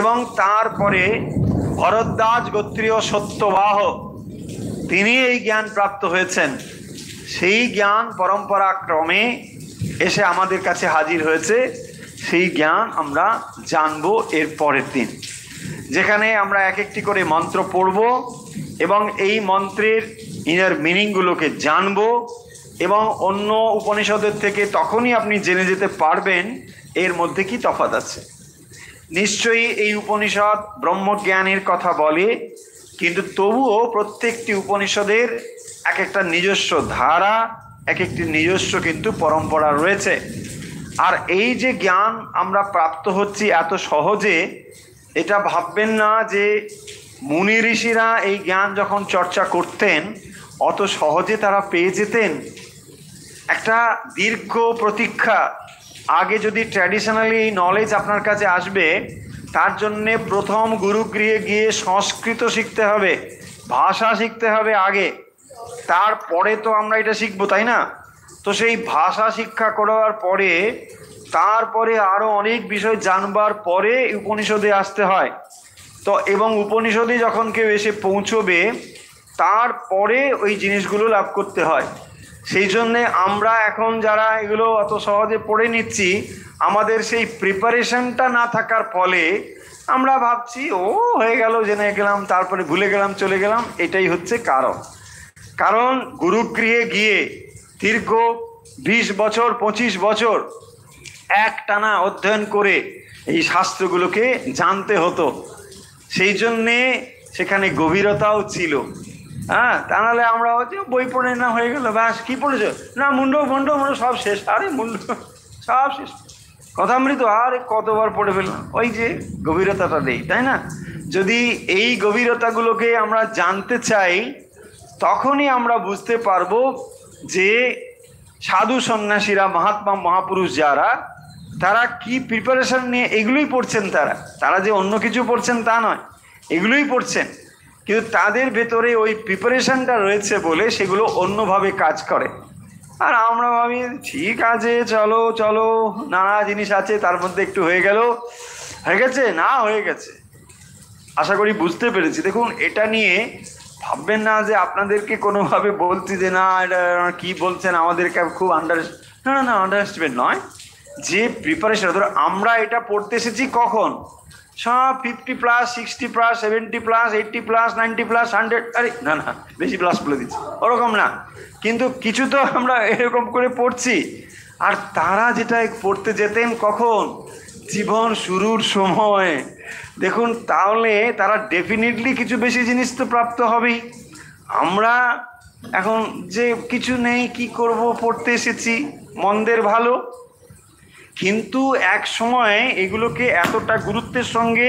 এবং তারপরে ভরদ্বাজ গোত্রীয় সত্যবাহ, তিনি এই জ্ঞান প্রাপ্ত হয়েছেন। সেই জ্ঞান পরম্পরা ক্রমে এসে আমাদের কাছে হাজির হয়েছে। সেই জ্ঞান আমরা জানবো এর পরের দিন, যেখানে আমরা এক একটি করে মন্ত্র পড়ব এবং এই মন্ত্রের ইনার মিনিংগুলোকে জানবো এবং অন্য উপনিষদের থেকে তখনই আপনি জেনে যেতে পারবেন এর মধ্যে কি তফাৎ আছে। নিশ্চয়ই এই উপনিষদ ব্রহ্মজ্ঞানের কথা বলে, কিন্তু তবুও প্রত্যেকটি উপনিষদের এক একটা নিজস্ব ধারা, এক একটি নিজস্ব কিন্তু পরম্পরা রয়েছে। আর এই যে জ্ঞান আমরা প্রাপ্ত হচ্ছি এত সহজে, এটা ভাববেন না যে মুনি ঋষিরা এই জ্ঞান যখন চর্চা করতেন অত সহজে তারা পেয়ে যেতেন। একটা দীর্ঘ প্রতীক্ষা। আগে যদি ট্র্যাডিশনালি এই নলেজ আপনার কাছে আসবে, তার জন্যে প্রথম গুরুগৃহে গিয়ে সংস্কৃত শিখতে হবে, ভাষা শিখতে হবে আগে, তারপরে তো আমরা এটা শিখবো, তাই না? তো সেই ভাষা শিক্ষা করার পরে তারপরে আরও অনেক বিষয় জানবার পরে উপনিষদে আসতে হয়। তো এবং উপনিষদে যখন কেউ এসে পৌঁছবে তারপরে ওই জিনিসগুলো লাভ করতে হয়। সেই জন্যে আমরা এখন যারা এগুলো অত সহজে পড়ে নিচ্ছি, আমাদের সেই প্রিপারেশনটা না থাকার ফলে আমরা ভাবছি ও হয়ে গেল, জেনে গেলাম, তারপরে ভুলে গেলাম, চলে গেলাম। এটাই হচ্ছে কারণ গুরুগৃহে গিয়ে দীর্ঘ 20 বছর 25 বছর একটানা অধ্যয়ন করে এই শাস্ত্রগুলোকে জানতে হতো। সেই জন্যে সেখানে গভীরতাও ছিল। হ্যাঁ, তা নাহলে আমরা হচ্ছে বই পড়ে না হয়ে গেল, ব্যাস কী পড়েছো না, মুন্ড সব শেষ, আরে মুন্ড সব শেষ, কথামৃত আরে কতবার পড়ে ফেললাম, ওই যে গভীরতাটা নেই, তাই না? যদি এই গভীরতাগুলোকে আমরা জানতে চাই তখনই আমরা বুঝতে পারবো যে সাধু সন্ন্যাসীরা, মহাত্মা মহাপুরুষ যারা, তারা কি প্রিপারেশন নিয়ে এগুলোই পড়ছেন। তারা যে অন্য কিছু পড়ছেন তা নয়, এগুলোই পড়ছেন, কিন্তু তাদের ভেতরে ওই প্রিপারেশনটা রয়েছে বলে সেগুলো অন্যভাবে কাজ করে। আর আমরা ভাবি ঠিক আছে, চলো চলো, নানা জিনিস আছে, তার মধ্যে একটু হয়ে গেছে না, হয়ে গেছে। আশা করি বুঝতে পেরেছি। দেখুন, এটা নিয়ে ভাববেন না যে আপনাদেরকে কোনোভাবে বলছি যে না এটা কি বলছেন আমাদেরকে খুব আন্ডারস্ট্যান্ড নয়। যে প্রিপারেশন, ধরো আমরা এটা পড়তে এসেছি কখন, সব 50+, 60+, 70+, 80+, 90+, 100, আরে না বেশি প্লাস বলে দিচ্ছি, ওরকম না, কিন্তু কিছু তো আমরা এরকম করে পড়ছি। আর তারা যেটা পড়তে যেতেন কখন, জীবন শুরুর সময়। দেখুন, তাহলে তারা ডেফিনেটলি কিছু বেশি জিনিস তো প্রাপ্ত হবেই। আমরা এখন যে কিছু নেই, কি করব, পড়তে এসেছি, মন্দের ভালো, কিন্তু এক সময় এগুলোকে এতটা গুরুত্বের সঙ্গে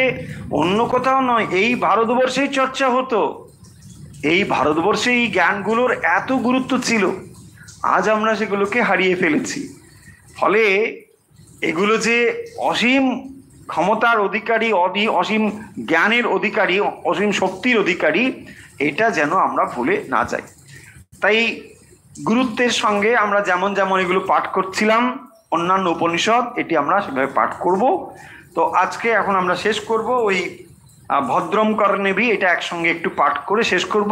অন্য কোথাও নয়, এই ভারতবর্ষেই চর্চা হতো। এই ভারতবর্ষে এই জ্ঞানগুলোর এত গুরুত্ব ছিল, আজ আমরা সেগুলোকে হারিয়ে ফেলেছি। ফলে এগুলো যে অসীম ক্ষমতার অধিকারী, অসীম জ্ঞানের অধিকারী, অসীম শক্তির অধিকারী, এটা যেন আমরা ভুলে না যাই। তাই গুরুত্বের সঙ্গে আমরা যেমন এগুলো পাঠ করছিলাম, অন্যান্য উপনিষদ, এটি আমরা সেভাবে পাঠ করব। তো আজকে এখন আমরা শেষ করব ওই ভদ্রম কর্ণেবি, এটা একসঙ্গে একটু পাঠ করে শেষ করব।